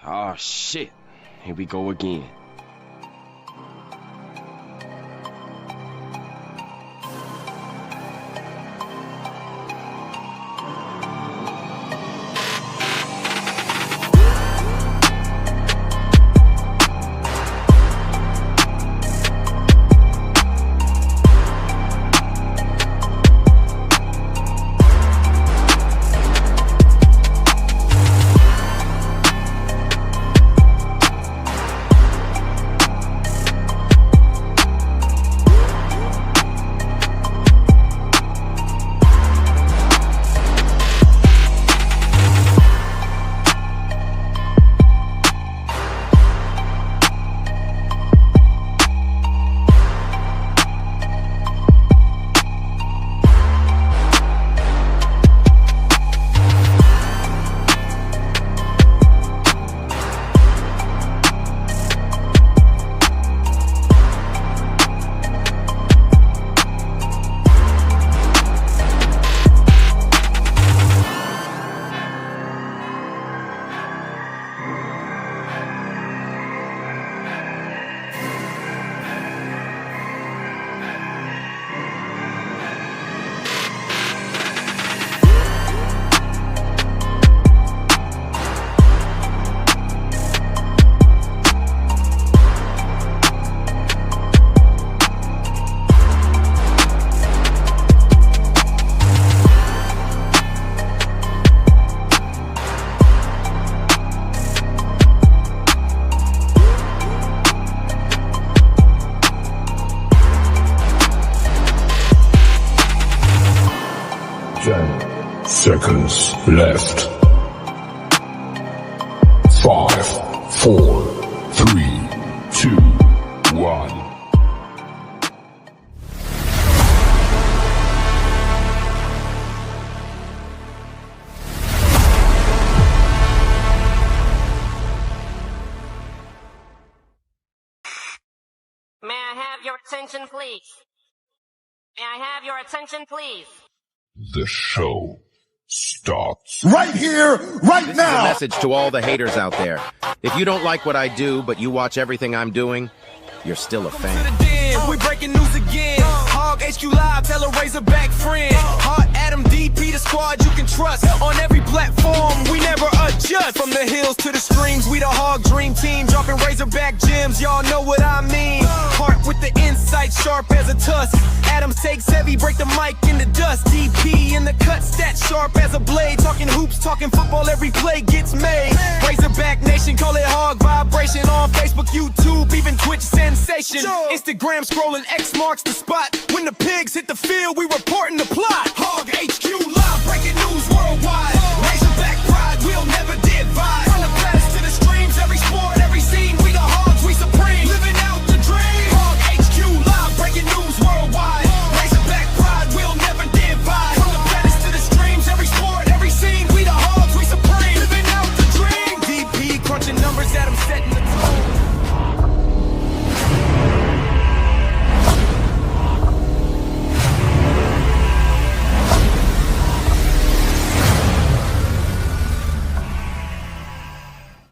Oh, shit. Here we go again. Seconds left. 5, 4, 3, 2, 1. May I have your attention, please? May I have your attention, please? The show starts right here, right This now. is a message to all the haters out there. If you don't like what I do, but you watch everything I'm doing, you're still a fan. We breaking news again. Hog HQ Live, tell a Razorback friend. Hot Adam DP, the squad you can trust. On every platform, we never adjust. From the hills to the streams, we the Hog Dream Team. Dropping Razorback gems, y'all know what I mean. Heart with the insight, sharp as a tusk. Adams takes heavy, break the mic in the dust. DP in the cut, stat sharp as a blade. Talking hoops, talking football, every play gets made. Razorback Nation, call it Hog Vibration. On Facebook, YouTube, even Twitch sensation. Instagram scrolling, X marks the spot. When the pigs hit the field, we reporting the plot. Hog HQ Live, breaking news worldwide. Razorback pride, we'll never divide. From the planets to the streams, every sport, every scene, we the Hogs, we supreme. Living out the dream. Hog HQ Live, breaking news worldwide. Razorback pride, we'll never divide. From the planets to the streams, every sport, every scene, we the Hogs, we supreme. Living out the dream. DP crunching numbers, Adam setting the tone.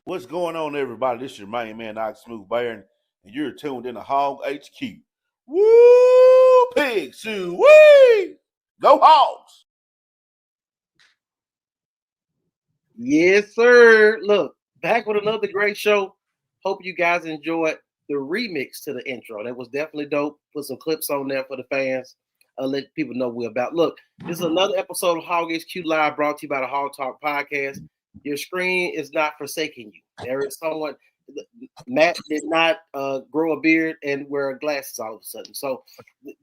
What's going on, everybody? This is your main man, Ox Smooth Baron, and you're tuned in to Hog HQ. Woo! Pig Sue! Wee! Go Hogs! Yes, sir. Look, back with another great show. Hope you guys enjoyed the remix to the intro. That was definitely dope. Put some clips on there for the fans. Let people know what we're about. Look, this is another episode of Hog HQ Live brought to you by the Hog Talk Podcast. Your screen is not forsaking you. There is someone. Matt did not grow a beard and wear glasses all of a sudden. So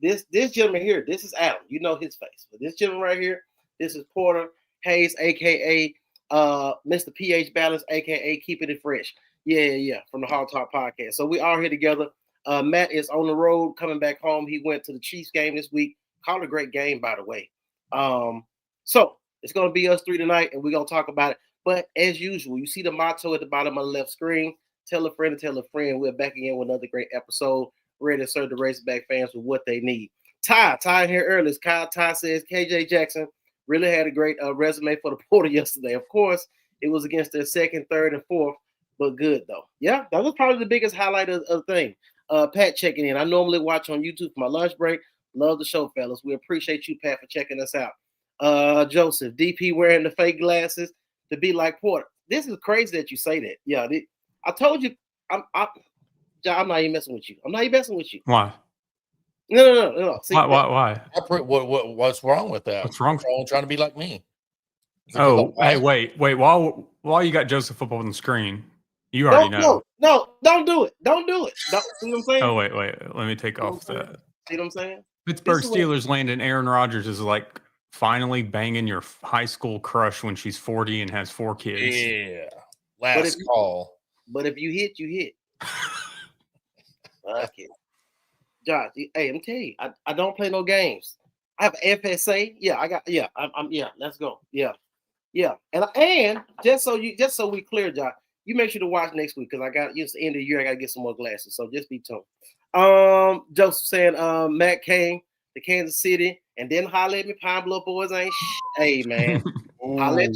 this gentleman here, this is Adam. You know his face. But this gentleman right here, this is Porter Hayes, aka Mr. PH Balance, aka Keeping It Fresh. Yeah, from the Hog Talk Podcast. So we all here together. Matt is on the road coming back home. He went to the Chiefs game this week. Called a great game, by the way. So it's going to be us three tonight, and we're going to talk about it. But as usual, you see the motto at the bottom of the left screen. Tell a friend to tell a friend. We're back again with another great episode, ready to serve the Razorback fans with what they need. Ty here earlier. Ty says KJ Jackson really had a great resume for the Porter yesterday. Of course, it was against their second, third, and fourth but good though. Yeah, that was probably the biggest highlight of the thing. Pat checking in. I normally watch on YouTube for my lunch break. Love the show, fellas. We appreciate you, Pat, for checking us out. Joseph, DP wearing the fake glasses to be like Porter. This is crazy that you say that. Yeah, I told you. I'm not even messing with you. I'm not even messing with you. Why? No. See, why? What's wrong with that? What's wrong? Trying to be like me. Oh, hey, wait. While you got Joseph up on the screen, you already know. No, don't do it. Don't do it. See what I'm saying? Oh, wait. Let me take off that. See what I'm saying? Pittsburgh Steelers landed Aaron Rodgers is like finally banging your high school crush when she's 40 and has 4 kids. Yeah. Last call. But if you hit, you hit. Okay. Josh, hey, I'm telling you, I don't play no games. I have FSA. Let's go. Yeah. And just so we clear, Josh, you make sure to watch next week because it's the end of the year. I gotta get some more glasses. So just be tuned. Joseph saying Matt came to Kansas City and then holler at me. Pine Bluff boys ain't hey man. Holler at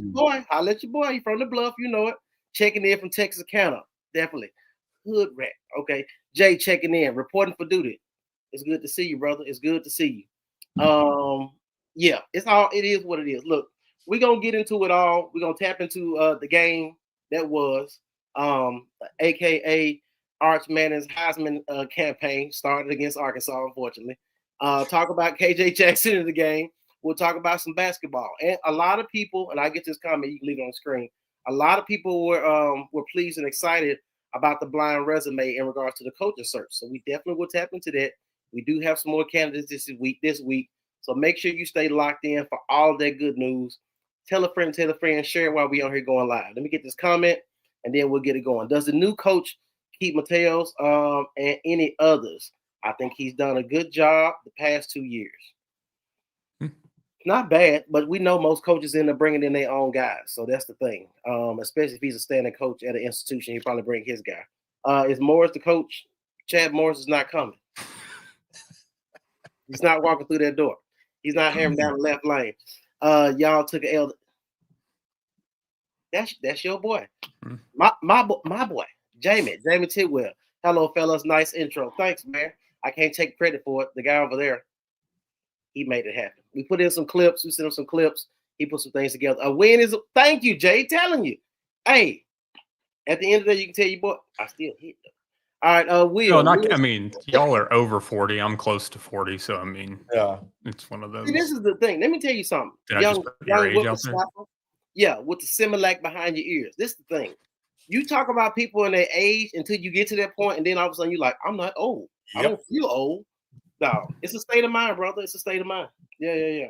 your boy. He from the Bluff, you know it. Checking in from Texarkana. Definitely. Hood rat. Okay. Jay checking in, reporting for duty. It's good to see you, brother. It's good to see you. Yeah, it is what it is. Look, we're gonna get into it all. We're gonna tap into the game that was aka Arch Manning's Heisman campaign started against Arkansas, unfortunately. Talk about KJ Jackson in the game. We'll talk about some basketball. And a lot of people, and I get this comment, you can leave it on the screen. A lot of people were pleased and excited about the blind resume in regards to the coaching search. So we definitely will tap into that. We do have some more candidates this week. So make sure you stay locked in for all that good news. Tell a friend, share it while we on here going live. Let me get this comment and then we'll get it going. Does the new coach keep Mateos and any others? I think he's done a good job the past 2 years. Not bad, but we know most coaches end up bringing in their own guys. So that's the thing. Especially if he's a standing coach at an institution, he'll probably bring his guy. Is Morris the coach? Chad Morris is not coming. He's not walking through that door. He's not hammering down the left lane. Y'all took an L. That's your boy. My boy, Jamie Tidwell. Hello, fellas. Nice intro. Thanks, man. I can't take credit for it. The guy over there, he made it happen. We put in some clips. We sent him some clips. He put some things together. A win is thank you, Jay. Telling you. Hey, at the end of the day, you can tell your boy, I still hit them. All right, Will. Y'all are over 40. I'm close to 40, so I mean, yeah, it's one of those. See, this is the thing. Let me tell you something. Did I just put your age out there? Yeah, with the Similac behind your ears. This is the thing. You talk about people in their age until you get to that point, and then all of a sudden you're like, I'm not old. Yep. I don't feel old. No, it's a state of mind, brother. It's a state of mind. Yeah.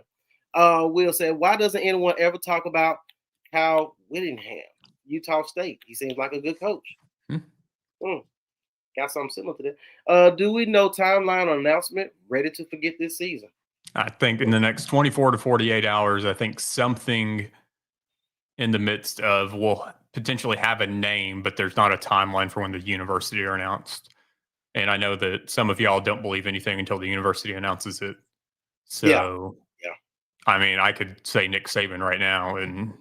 Will said, why doesn't anyone ever talk about Kyle Whittingham, Utah State? He seems like a good coach. Got something similar to that. Do we know timeline or announcement ready to forget this season? I think in the next 24 to 48 hours, I think something in the midst of we'll potentially have a name, but there's not a timeline for when the university are announced. And I know that some of y'all don't believe anything until the university announces it. So, yeah. I mean, I could say Nick Saban right now, and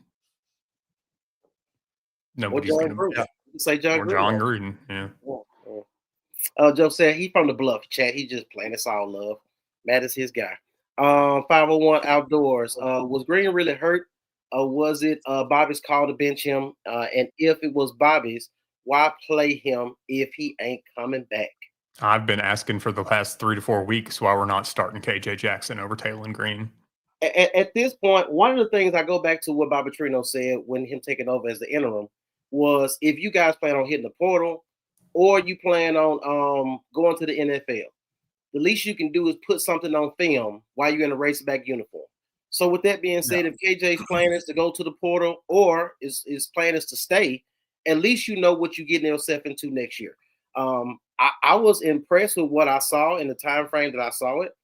nobody's going to say John Gruden. Yeah. Joe said he's from the Bluff, chat. He's just playing. It's all love. Matt is his guy. 501 Outdoors. Was Green really hurt? Was it Bobby's call to bench him? And if it was Bobby's, why play him if he ain't coming back? I've been asking for the past 3 to 4 weeks why we're not starting KJ Jackson over Taylor Green. At this point, one of the things I go back to what Bobby Trino said when him taking over as the interim was if you guys plan on hitting the portal or you plan on going to the NFL, the least you can do is put something on film while you're in a Razorback uniform. So with that being said, if KJ's plan is to go to the portal or his plan is to stay, at least you know what you're getting yourself into next year. I was impressed with what I saw in the time frame that I saw it.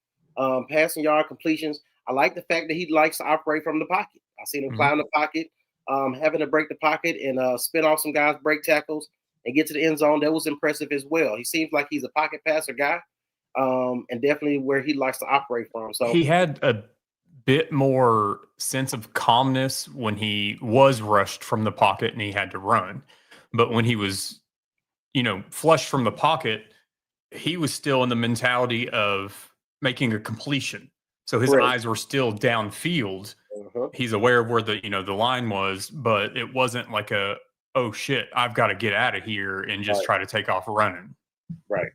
Passing yard completions. I like the fact that he likes to operate from the pocket. I seen him climb the pocket, having to break the pocket and spin off some guys' break tackles and get to the end zone. That was impressive as well. He seems like he's a pocket passer guy, and definitely where he likes to operate from. So he had a bit more sense of calmness when he was rushed from the pocket and he had to run. But when he was, flushed from the pocket, he was still in the mentality of making a completion. So his eyes were still downfield. He's aware of where the line was, but it wasn't like oh shit, I've got to get out of here and just try to take off running. Right.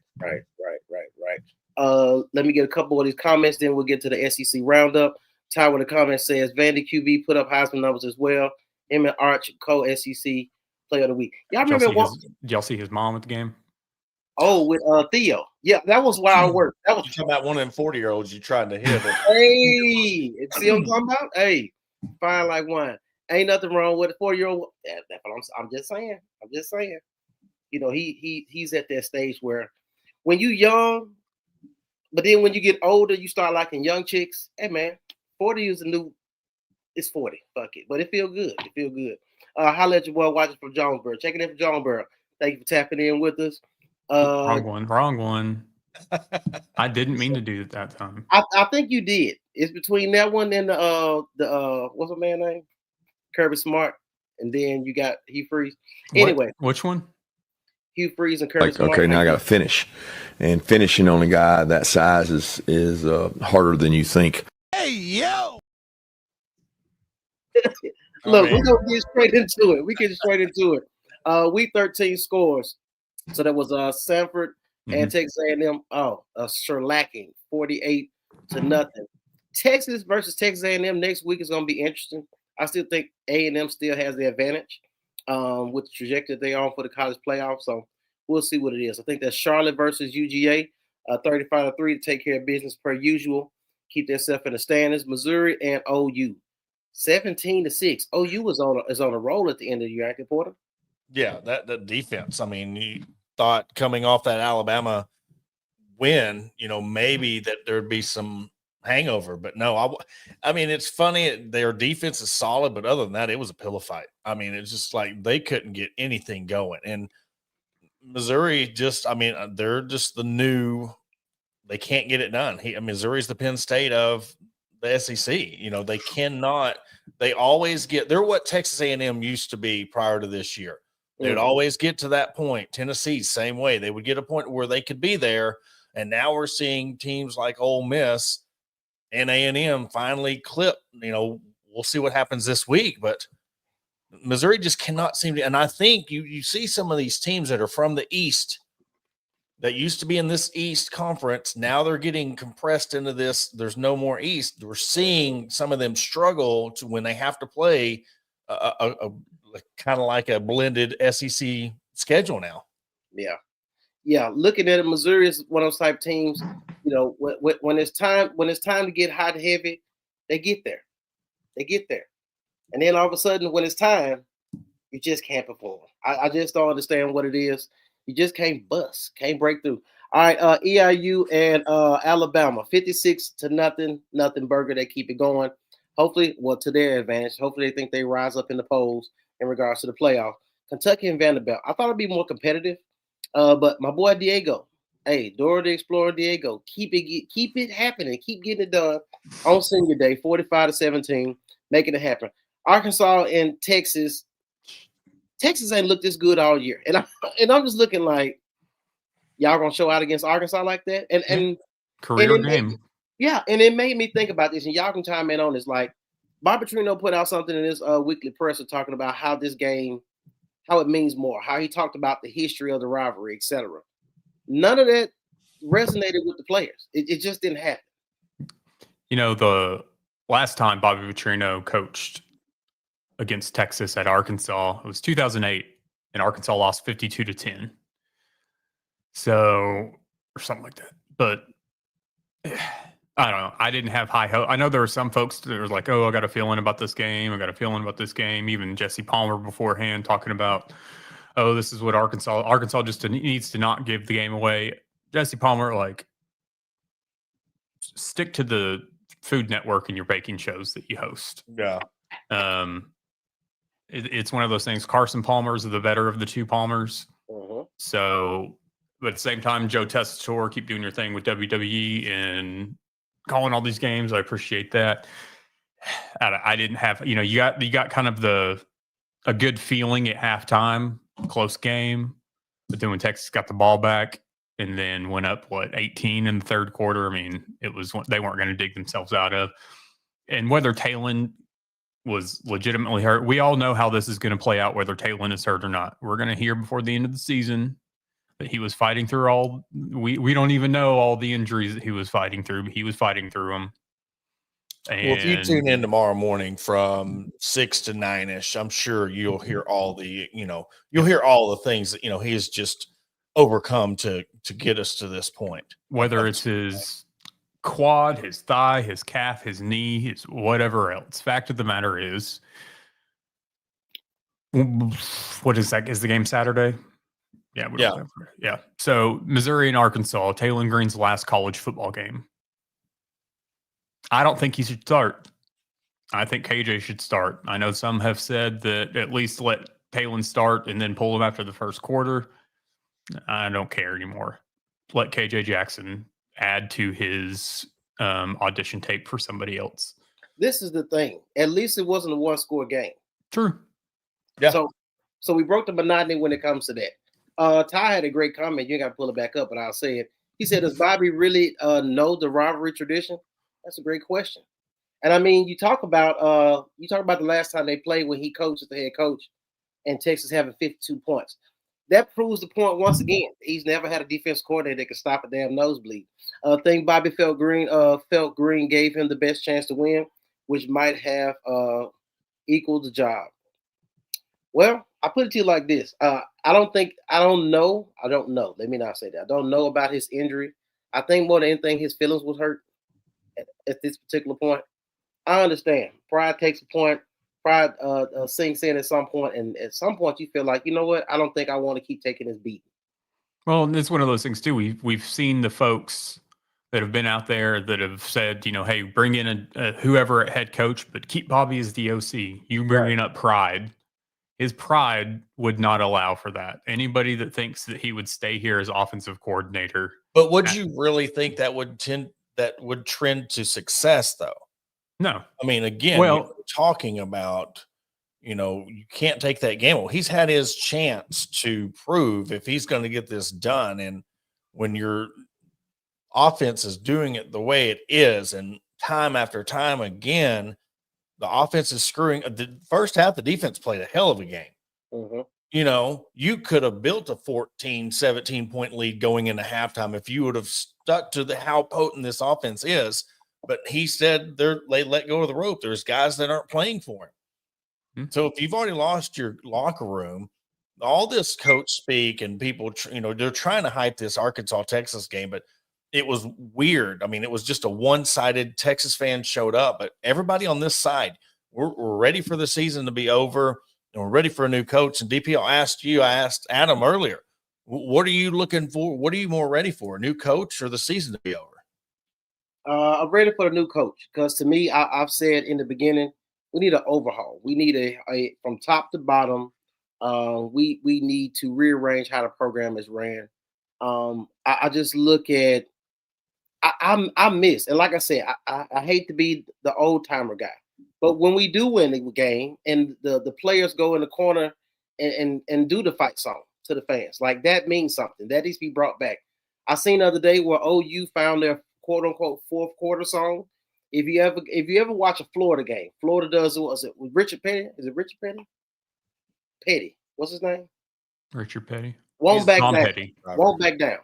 Let me get a couple of these comments, then we'll get to the SEC roundup. Ty with a comment says Vandy QB put up Heisman numbers as well. Him and Arch co-SEC player of the week. Y'all remember did y'all see his mom at the game? Oh, with Theo. Yeah, that was where I worked. That was you talking about one of them 40-year-olds you tried to hit. Hey, see what I'm talking about? Hey, fine like wine. Ain't nothing wrong with a 4-year-old. I'm just saying. He's at that stage where when you young, but then when you get older, you start liking young chicks. Hey man, 40 is it's 40. Fuck it. But it feel good. Holla at your boy watching from Jonesboro. Checking in from Jonesboro. Thank you for tapping in with us. Wrong one. I didn't mean to do it that time. I think you did. It's between that one and the what's the man name? Kirby Smart. And then you got Hugh Freeze. Anyway. Which one? Hugh Freeze and Curtis. Okay, now I got to finish, and finishing on a guy that size is harder than you think. Hey yo! Look, we're gonna get straight into it. Week 13 scores. So that was Sanford and Texas A&M. Shellacking 48-0. Texas versus Texas A&M next week is gonna be interesting. I still think A&M still has the advantage. With the trajectory they are on for the college playoffs. So we'll see what it is. I think that's Charlotte versus UGA, 35-3 to take care of business per usual. Keep themselves in the standings. Missouri and OU, 17-6. OU is on a roll at the end of the year, ain't it, Porter? Yeah, that defense. I mean, you thought coming off that Alabama win, maybe that there'd be some hangover, but no. I mean, it's funny. Their defense is solid, but other than that, it was a pillow fight. I mean, it's just like they couldn't get anything going. And Missouri they're just the new. They can't get it done. Missouri's the Penn State of the SEC. They cannot. They always get. They're what Texas A&M used to be prior to this year. They'd always get to that point. Tennessee, same way. They would get a point where they could be there. And now we're seeing teams like Ole Miss and A&M finally clip. We'll see what happens this week, but Missouri just cannot seem to. And I think you see some of these teams that are from the East that used to be in this East conference. Now they're getting compressed into this. There's no more East. We're seeing some of them struggle to when they have to play a kind of like a blended SEC schedule now. Yeah. Looking at it, Missouri is one of those type teams. When it's time to get hot and heavy, they get there. And then all of a sudden, when it's time, you just can't perform. I just don't understand what it is. You just can't can't break through. All right, EIU and Alabama, 56-0, nothing burger. They keep it going. Hopefully, to their advantage. Hopefully, they think they rise up in the polls in regards to the playoff. Kentucky and Vanderbilt. I thought it'd be more competitive, but my boy Diego. Hey, Dora the Explorer Diego, keep it happening. Keep getting it done on senior day, 45-17, making it happen. Arkansas and Texas. Texas ain't looked this good all year. And I'm just looking like, y'all gonna show out against Arkansas like that? And career game. And it made me think about this, and y'all can chime in on this. Like, Bob Petrino put out something in his weekly presser talking about how this game, how it means more, how he talked about the history of the rivalry, etc. None of that resonated with the players. It just didn't happen. The last time Bobby Petrino coached against Texas at Arkansas, it was 2008, and Arkansas lost 52-10. So, or something like that. But I don't know. I didn't have high hope. I know there were some folks that was like, "Oh, I got a feeling about this game. Even Jesse Palmer beforehand talking about, "Oh, this is what Arkansas just needs to not give the game away." Jesse Palmer, like, stick to the Food Network and your baking shows that you host. Yeah. It's one of those things. Carson Palmer's the better of the two Palmers. So, but at the same time, Joe Tessitore, keep doing your thing with WWE and calling all these games. I appreciate that. I didn't have, you got kind of a good feeling at halftime close game. But then when Texas got the ball back and then went up, 18 in the third quarter, I mean, it was they weren't going to dig themselves out of. And whether Talon was legitimately hurt, we all know how this is going to play out, whether Talon is hurt or not. We're going to hear before the end of the season that he was fighting through all. We don't even know all the injuries that he was fighting through, but he was fighting through them. And well, if you tune in tomorrow morning from 6 to 9ish, I'm sure you'll hear all the, you'll hear all the things that, he's just overcome to get us to this point. Whether it's his quad, his thigh, his calf, his knee, his whatever else. Fact of the matter is, what is that? Is the game Saturday? Yeah. So Missouri and Arkansas, Talon Green's last college football game. I don't think he should start. I think KJ should start. I know some have said that at least let Talon start and then pull him after the first quarter. I don't care anymore. Let KJ Jackson add to his audition tape for somebody else. This is the thing. At least it wasn't a one-score game. True. Yeah. So we broke the monotony when it comes to that. Ty had a great comment. You ain't got to pull it back up, but I'll say it. He said, does Bobby really know the rivalry tradition? That's a great question. And I mean, you talk about the last time they played when he coached as the head coach and Texas having 52 points. That proves the point once again. He's never had a defense coordinator that could stop a damn nosebleed. I think Bobby felt Green gave him the best chance to win, which might have equaled the job. Well, I put it to you like this. I don't know. Let me not say that. I don't know about his injury. I think more than anything, his feelings was hurt at this particular point. I understand. Pride takes a point. Pride sinks in at some point, and at some point you feel like, you know what? I don't think I want to keep taking this beat. Well, and it's one of those things too. We've seen the folks that have been out there that have said, hey, bring in a whoever at head coach, but keep Bobby as the OC. You bringing up pride. His pride would not allow for that. Anybody that thinks that he would stay here as offensive coordinator. But would you really think that would trend to success, though? No. I mean, again, we're talking about, you can't take that game. Well, he's had his chance to prove if he's going to get this done. And when your offense is doing it the way it is, and time after time again, the offense is screwing. The first half, the defense played a hell of a game. Mm-hmm. You could have built a 14, 17-point lead going into halftime if you would have stuck to how potent this offense is. But he said they let go of the rope. There's guys that aren't playing for him. Mm-hmm. So if you've already lost your locker room, all this coach speak and people, they're trying to hype this Arkansas-Texas game, but it was weird. I mean, it was just a one-sided. Texas fans showed up, but everybody on this side, we're ready for the season to be over, and we're ready for a new coach. And DP, I asked Adam earlier, what are you looking for? What are you more ready for, a new coach or the season to be over? I'm ready for a new coach because to me, I've said in the beginning, we need an overhaul. We need a from top to bottom. We need to rearrange how the program is ran. I just look at. I miss, and like I said, I hate to be the old timer guy, but when we do win the game and the players go in the corner and do the fight song to the fans, like that means something. That needs to be brought back. I seen the other day where OU found their quote unquote fourth quarter song. If you ever watch a Florida game, Florida does with Richard Petty. Is it Richard Petty? Petty. What's his name? Richard Petty. Won't back Tom down. Petty. Won't back down.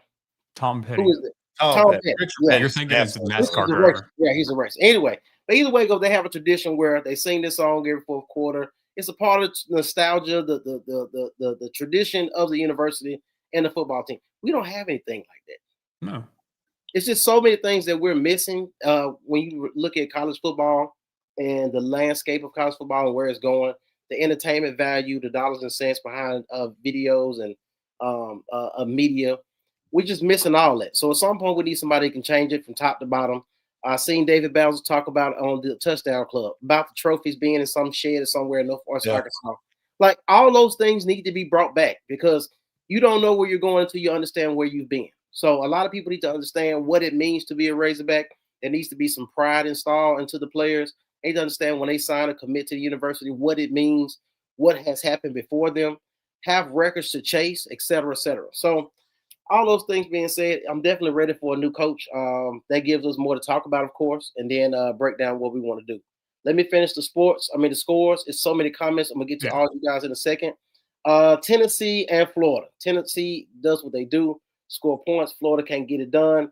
Tom Petty. Who is it? Tom Petty. Yeah, you're thinking it's a NASCAR driver. Yeah, he's a racer. Anyway, but either way, they have a tradition where they sing this song every fourth quarter. It's a part of nostalgia, the tradition of the university and the football team. We don't have anything like that. No. It's just so many things that we're missing when you look at college football and the landscape of college football and where it's going, the entertainment value, the dollars and cents behind videos and media. We're just missing all that. So at some point, we need somebody who can change it from top to bottom. I've seen David Bowser talk about on the Touchdown Club about the trophies being in some shed or somewhere in Northwest Arkansas. Like all those things need to be brought back because you don't know where you're going until you understand where you've been. So a lot of people need to understand what it means to be a Razorback. There needs to be some pride installed into the players. They need to understand when they sign or commit to the university, what it means, what has happened before them. have records to chase, et cetera, et cetera. So all those things being said, I'm definitely ready for a new coach. That gives us more to talk about, of course, and then break down what we want to do. Let me finish the scores. It's so many comments. I'm gonna get to all you guys in a second. Tennessee and Florida. Tennessee does what they do, score points. Florida can't get it done.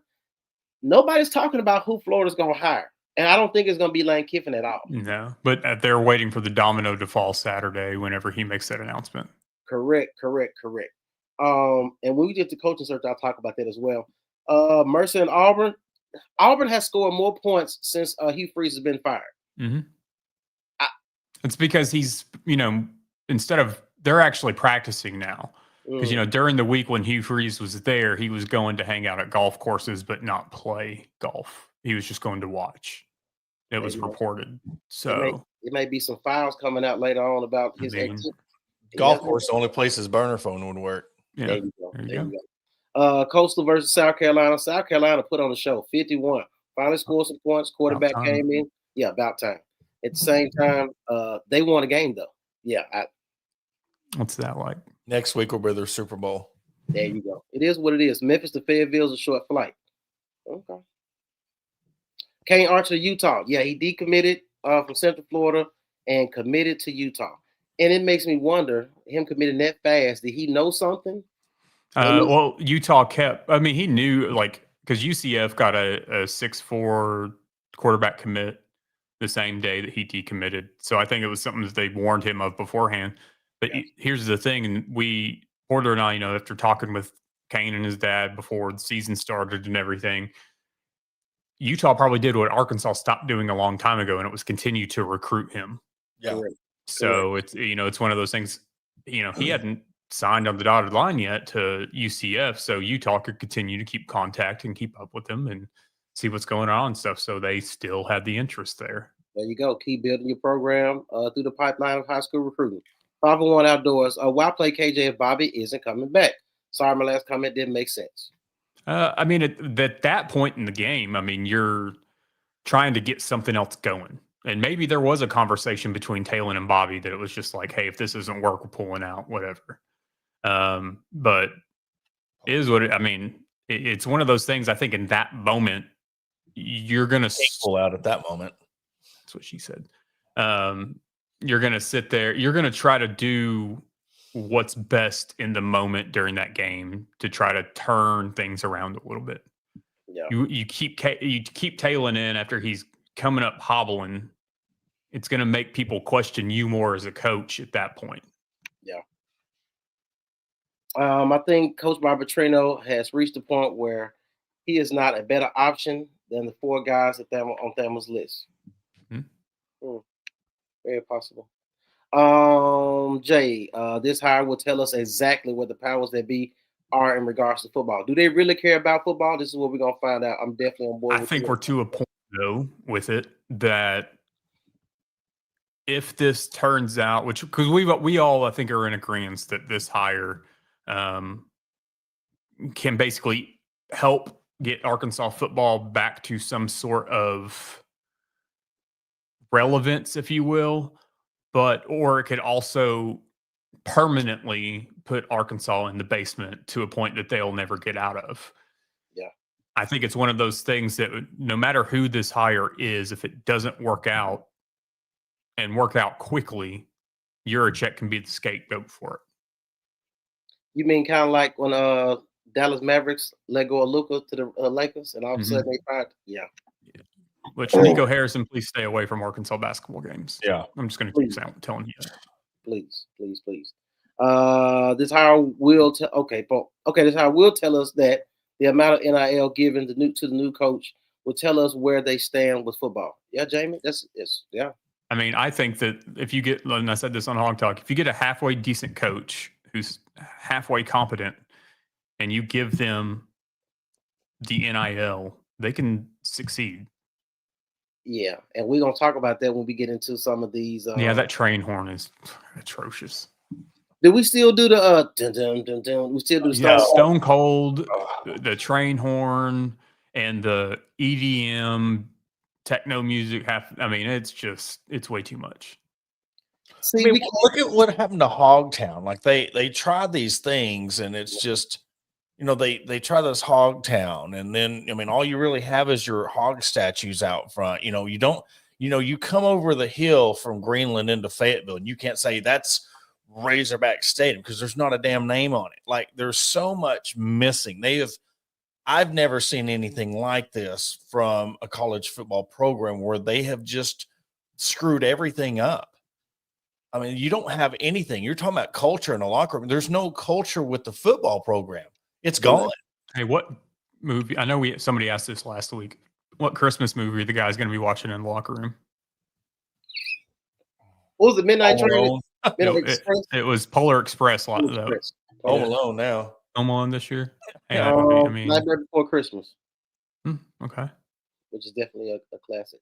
Nobody's talking about who Florida's gonna hire, and I don't think it's gonna be Lane Kiffin at all. No, but they're waiting for the domino to fall Saturday whenever he makes that announcement. Correct. And when we get to coaching search, I'll talk about that as well. Mercer and Auburn. Auburn has scored more points since Hugh Freeze has been fired. Mm-hmm. It's because he's, instead of they're actually practicing now. Because, during the week when Hugh Freeze was there, he was going to hang out at golf courses, but not play golf. He was just going to watch. It was reported. So it may be some files coming out later on about his golf course. The only place his burner phone would work. Yeah. There you go. Coastal versus South Carolina. South Carolina put on the show 51. Finally scored some points. Quarterback came in. Yeah, about time. At the same time, they won a game though. Yeah. What's that like? Next week will be their Super Bowl. There you go. It is what it is. Memphis to Fayetteville is a short flight. Okay. Kane Archer, Utah. Yeah, he decommitted from Central Florida and committed to Utah. And it makes me wonder, him committing that fast, did he know something? Well, Utah he knew, because UCF got a 6'4" quarterback commit the same day that he decommitted. So I think it was something that they warned him of beforehand. But here's the thing, and Porter and I, after talking with Kane and his dad before the season started and everything, Utah probably did what Arkansas stopped doing a long time ago, and it was continue to recruit him. Yeah. Correct. So it's one of those things. He hadn't signed on the dotted line yet to UCF, so Utah could continue to keep contact and keep up with him and see what's going on and stuff. So they still had the interest there. There you go. Keep building your program through the pipeline of high school recruiting. 501 Outdoors. Why play KJ if Bobby isn't coming back? Sorry, my last comment didn't make sense. At that point in the game, you're trying to get something else going. And maybe there was a conversation between Talon and Bobby that it was just like, hey, if this doesn't work, we're pulling out, whatever. But it is what it's one of those things. I think in that moment, you're going to pull out at that moment. That's what she said. You're going to sit there. You're going to try to do what's best in the moment during that game to try to turn things around a little bit. Yeah. You keep Talon in after he's coming up hobbling. It's going to make people question you more as a coach at that point. Yeah. I think Coach Barbatrino has reached a point where he is not a better option than the four guys on Thelma's list. Very possible. Jay, this hire will tell us exactly what the powers that be are in regards to football. Do they really care about football? This is what we're going to find out. I'm definitely on board. I think we're to a point, though, with it that if this turns out, because we all, I think, are in agreement that this hire can basically help get Arkansas football back to some sort of relevance, if you will, or it could also permanently put Arkansas in the basement to a point that they'll never get out of. Yeah. I think it's one of those things that no matter who this hire is, if it doesn't work out and work out quickly, Yurachek can be the scapegoat for it. You mean kind of like when Dallas Mavericks let go of Luka to the Lakers and all of a sudden they fired? Yeah. Which, Nico Harrison, please stay away from Arkansas basketball games. Yeah. I'm just going to keep telling you that. Please. This hire will tell us that the amount of NIL given to the new coach will tell us where they stand with football. Yeah, Jamie? Yeah. I think that if you get, and I said this on Hog Talk, if you get a halfway decent coach who's halfway competent and you give them the NIL, they can succeed. Yeah, and we're going to talk about that when we get into some of these. That train horn is atrocious. Do we still do the dun, dun, dun, dun? We still do the Stone Cold, the train horn, and the EDM techno music. It's way too much. See, I mean, we can look at what happened to Hogtown. Like they tried these things, and it's just, they try this Hogtown, and then I mean, all you really have is your hog statues out front. You don't, you come over the hill from Greenland into Fayetteville, and you can't say that's Razorback Stadium because there's not a damn name on it. Like there's so much missing. I've never seen anything like this from a college football program where they have just screwed everything up. I mean, you don't have anything. You're talking about culture in the locker room. There's no culture with the football program. It's gone. Hey, what movie? I know somebody asked this last week. What Christmas movie are the guys going to be watching in the locker room? What was it? Midnight Home Train? Alone. Midnight Express? It was Polar Express. Home Though. Express. Home Alone now. Home Alone this year. Hey, that would be, I mean, Nightmare Before Christmas, okay. which is definitely a classic.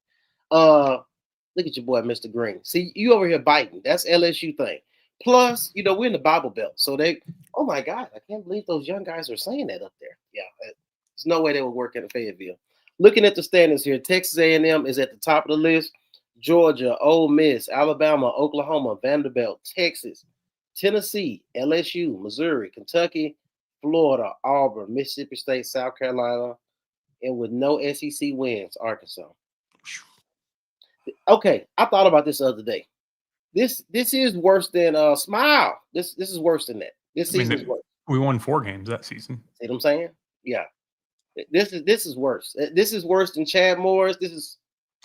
Look at your boy, Mr. Green. See, you over here biting. That's LSU thing. Plus, we're in the Bible Belt. So oh my God, I can't believe those young guys are saying that up there. Yeah, there's no way they would work in Fayetteville. Looking at the standings here, Texas A&M is at the top of the list. Georgia, Ole Miss, Alabama, Oklahoma, Vanderbilt, Texas, Tennessee, LSU, Missouri, Kentucky, Florida, Auburn, Mississippi State, South Carolina, and with no SEC wins, Arkansas. Okay, I thought about this the other day. This is worse than Smile. This is worse than that. This season is worse. We won 4 games that season. See what I'm saying? Yeah. This is worse. This is worse than Chad Morris. This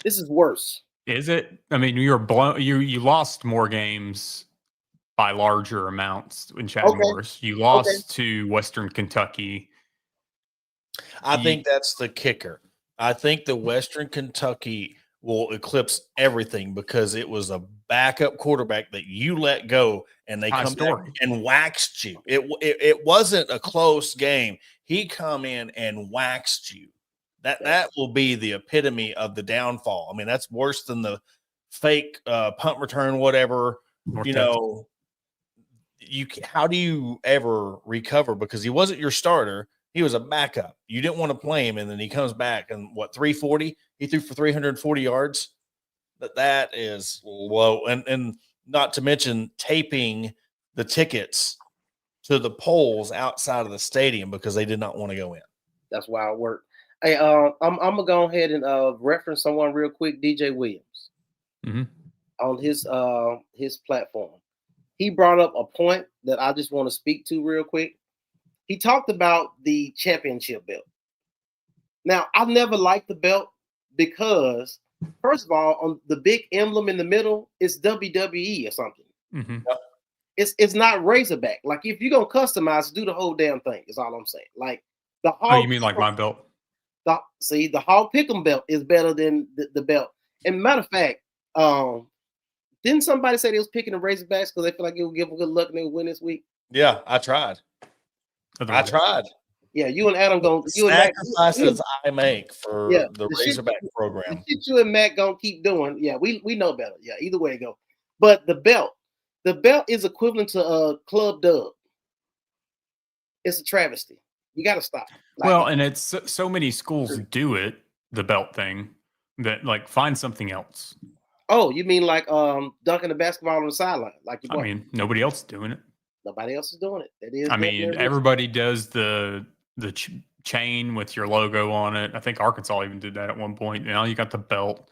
is worse. Is it? I mean, you lost more games by larger amounts in Chad Morris. You lost to Western Kentucky. I think that's the kicker. I think the Western Kentucky will eclipse everything because it was a backup quarterback that you let go and they come back and waxed you. It wasn't a close game. He come in and waxed you. That will be the epitome of the downfall. I mean, that's worse than the fake punt return, whatever. How do you ever recover? Because he wasn't your starter. He was a backup. You didn't want to play him, and then he comes back and 340? He threw for 340 yards. That is low, and not to mention taping the tickets to the poles outside of the stadium because they did not want to go in. That's wild work. Hey, I'm gonna go ahead and reference someone real quick. DJ Williams on his platform. He brought up a point that I just want to speak to real quick. He talked about the championship belt. Now, I've never liked the belt because, first of all, on the big emblem in the middle is WWE or something. Mm-hmm. It's not Razorback. Like, if you're gonna customize, do the whole damn thing. Is all I'm saying. Like the Hog. Oh, you mean like my belt? The Hog Pick'em belt is better than the belt. And matter of fact, didn't somebody say they was picking the Razorbacks because they feel like it would give them good luck and they would win this week? Yeah, I tried. Yeah, you and Adam gonna sacrifices I make for the Razorback program. The shit you and Matt gonna keep doing. Yeah, we know better. Yeah, either way it go. But the belt is equivalent to a club dub. It's a travesty. You got to stop. And it's so many schools do it, the belt thing, that like find something else. Oh, you mean like dunking the basketball on the sideline? I mean, nobody else is doing it. Nobody else is doing it. It is. I mean, everybody does the chain with your logo on it. I think Arkansas even did that at one point. Now you got the belt.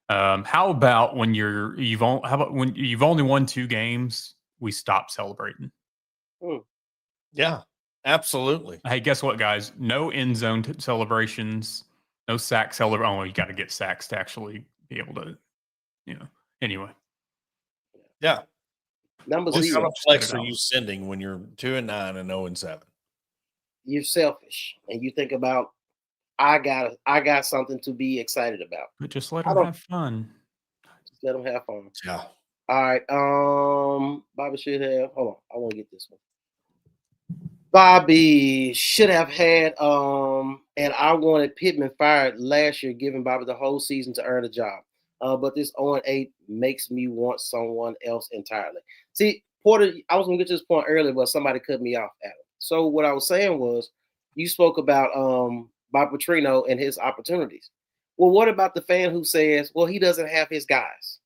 How about when you've only won 2 games, we stop celebrating? Yeah, absolutely. Hey, guess what, guys? No end zone celebrations, no sack celebration. Oh, you got to get sacks to actually be able to, Anyway. Yeah. Number what 0. kind of flex are you sending when you're 2-9 and 0-7? You're selfish, and you think about I got something to be excited about. But just let them have fun. Just let them have fun. Yeah. All right. Bobby should have. Hold on. I want to get this one. Bobby should have had. And I wanted Pittman fired last year, giving Bobby the whole season to earn a job. But this 0-8 makes me want someone else entirely. See, Porter, I was gonna get to this point earlier, but somebody cut me off, Adam. So what I was saying was, you spoke about Bob Petrino and his opportunities. Well, what about the fan who says, well, he doesn't have his guys?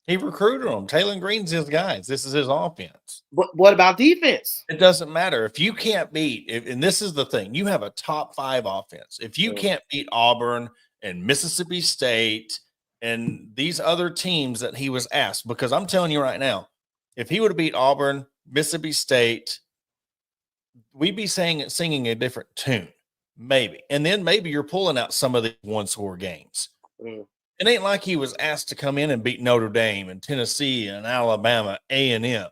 He recruited them. Taylor Green's his guys. This is his offense. But what about defense? It doesn't matter. If you can't beat, and this is the thing, you have a top 5 offense. If you can't beat Auburn and Mississippi State and these other teams that he was asked, because I'm telling you right now, if he would have beat Auburn, Mississippi State, we'd be singing a different tune, maybe. And then maybe you're pulling out some of the one-score games. It ain't like he was asked to come in and beat Notre Dame and Tennessee and Alabama, A&M.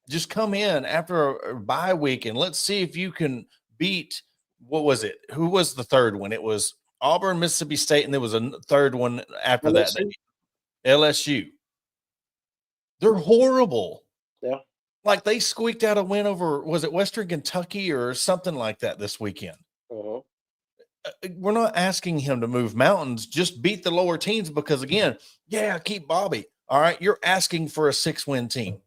Just come in after a bye week and let's see if you can beat, what was it? Who was the third one? It was Auburn, Mississippi State, and there was a third one after LSU. that. LSU. They're horrible. Yeah. Like they squeaked out a win over, was it Western Kentucky or something like that this weekend? We're not asking him to move mountains, just beat the lower teams because, again, keep Bobby. All right, you're asking for a 6-win team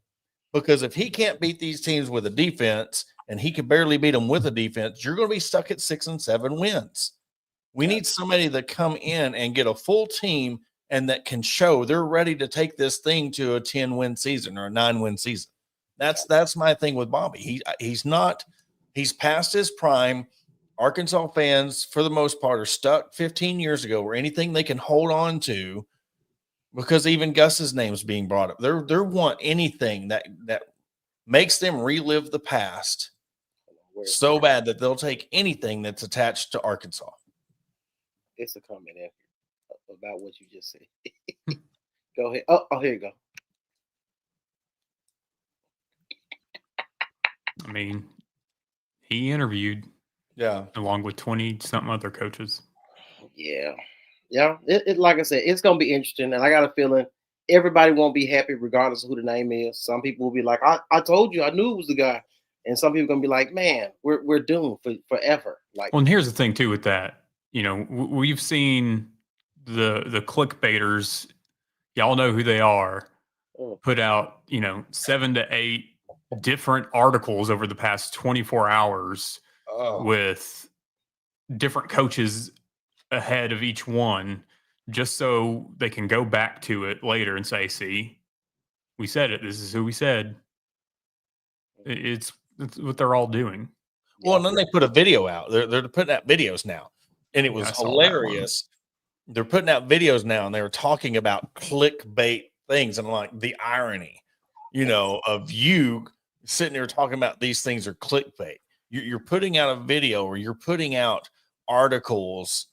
because if he can't beat these teams with a defense and he can barely beat them with a defense, you're going to be stuck at 6 and 7 wins. We need somebody to come in and get a full team and that can show they're ready to take this thing to a 10-win season or a 9-win season. That's my thing with Bobby. He's past his prime. Arkansas fans, for the most part, are stuck 15 years ago or anything they can hold on to because even Gus's name's being brought up. They want anything that makes them relive the past so bad that they'll take anything that's attached to Arkansas. It's a comment about what you just said. Go ahead. Oh, here you go. I mean, he interviewed along with 20-something other coaches. Yeah. It like I said, it's going to be interesting. And I got a feeling everybody won't be happy regardless of who the name is. Some people will be like, I told you, I knew it was the guy. And some people are going to be like, man, we're doomed forever. Like, well, and here's the thing too with that. You know, we've seen the clickbaiters, y'all know who they are, put out, 7 to 8 different articles over the past 24 hours with different coaches ahead of each one, just so they can go back to it later and say, see, we said it. This is who we said. It's what they're all doing. Well, and then they put a video out. They're putting out videos now. And it was hilarious. They're putting out videos now, and they were talking about clickbait things. And like the irony, of you sitting there talking about these things are clickbait. You're putting out a video or you're putting out articles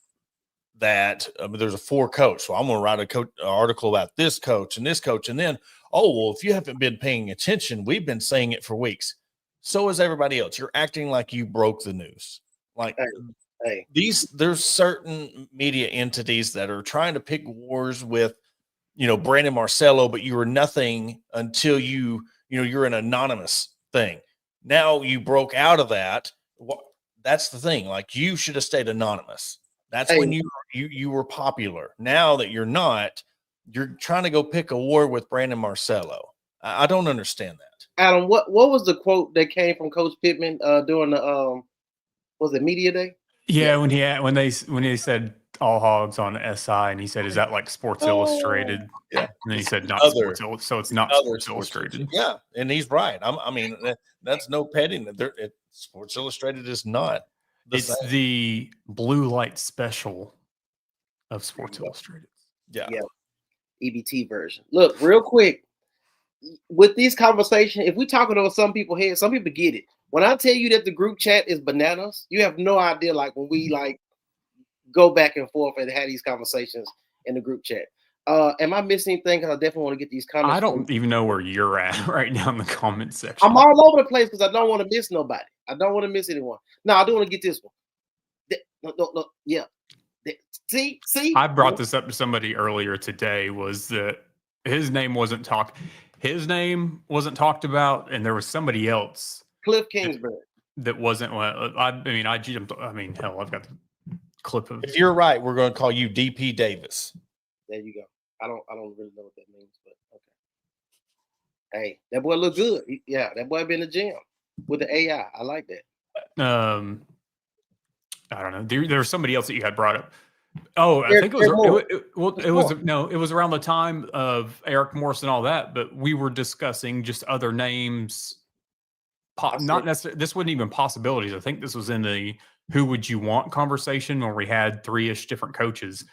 that there's a 4 coach. So I'm going to write an article about this coach. And then, if you haven't been paying attention, we've been saying it for weeks. So is everybody else. You're acting like you broke the news. Like there's certain media entities that are trying to pick wars with, Brandon Marcello, but you were nothing until you're an anonymous thing. Now you broke out of that. That's the thing. Like you should have stayed anonymous. That's when you were popular. Now that you're not, you're trying to go pick a war with Brandon Marcello. I don't understand that. Adam, what was the quote that came from Coach Pittman during the was it media day? Yeah, when they said all hogs on SI, and he said, "Is that like Sports Illustrated?" Yeah, and then he said, "Not Sports Illustrated," so it's not Sports Illustrated. Yeah, and he's right. I mean, that's no petting. Sports Illustrated is not. It's the blue light special of Sports Illustrated. Yeah, EBT version. Look, real quick, with these conversations, if we talking over some people's heads, some people get it. When I tell you that the group chat is bananas, you have no idea. Like when we go back and forth and have these conversations in the group chat. Am I missing anything? Because I definitely want to get these comments. I don't even know where you're at right now in the comment section. I'm all over the place because I don't want to miss nobody. I don't want to miss anyone. No, I do want to get this one. No, yeah. See. I brought this up to somebody earlier today. Was that his name wasn't talked? His name wasn't talked about, and there was somebody else, Cliff Kingsbury, that wasn't. I jumped. Hell, I've got the clip of. If you're right, we're going to call you DP Davis. There you go. I don't really know what that means, but okay. Hey, that boy look good. That boy been in the gym with the AI. I like that. I don't know. There was somebody else that you had brought up. Oh, I think it Moore. it was around the time of Eric Morris and all that, but we were discussing just other names. Not necessarily, this wasn't even possibilities. I think this was in the who would you want conversation where we had 3-ish different coaches,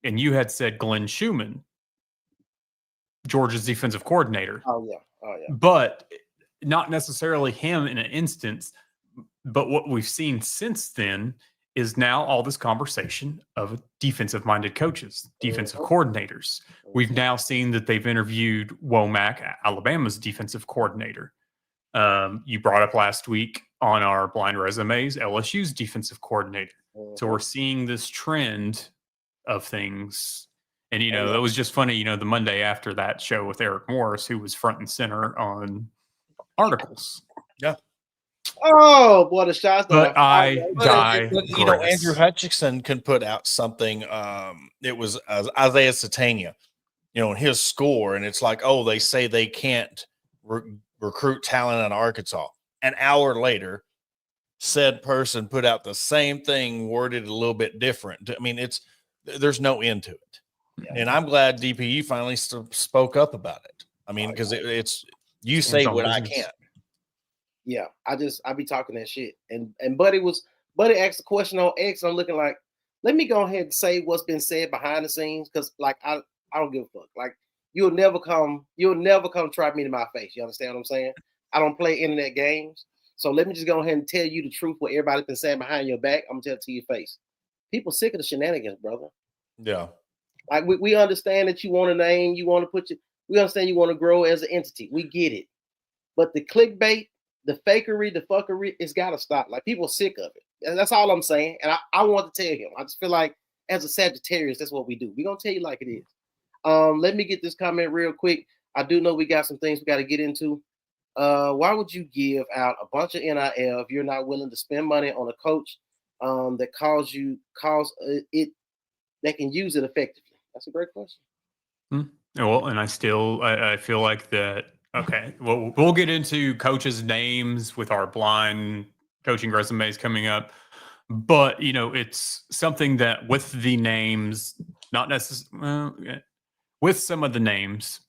and you had said Glenn Schumann, Georgia's defensive coordinator. Oh yeah. But not necessarily him in an instance. But what we've seen since then is now all this conversation of defensive-minded coaches, defensive coordinators. We've now seen that they've interviewed Womack, Alabama's defensive coordinator. You brought up last week on our blind resumes, LSU's defensive coordinator. So we're seeing this trend of things. And, that was just funny, the Monday after that show with Eric Morris, who was front and center on articles. Yeah. Oh, boy, the shots. But Andrew Hutchinson can put out something. It was Isaiah Satania, in his score. And it's like, oh, they say they can't recruit talent in Arkansas. An hour later, said person put out the same thing, worded a little bit different. I mean, there's no end to it. Yeah. And I'm glad DPE finally spoke up about it. I mean, because it's you say what I can't. Yeah, I be talking that shit. And Buddy asked a question on X. I'm looking like, let me go ahead and say what's been said behind the scenes, because like I don't give a fuck. Like you'll never come try me to my face. You understand what I'm saying? I don't play internet games. So let me just go ahead and tell you the truth, what everybody's been saying behind your back. I'm gonna tell it to your face. People sick of the shenanigans, brother. Yeah. Like we understand that you want a name, we understand you want to grow as an entity. We get it. But the clickbait, the fakery, the fuckery, it's gotta stop. Like people are sick of it. And that's all I'm saying. And I want to tell him. I just feel like as a Sagittarius, that's what we do. We're gonna tell you like it is. Let me get this comment real quick. I do know we got some things we got to get into. Why would you give out a bunch of NIL if you're not willing to spend money on a coach that that can use it effectively? That's a great question. Well, and I feel like that. Okay, well, we'll get into coaches' names with our blind coaching resumes coming up, but it's something that with the names, not necessarily with some of the names.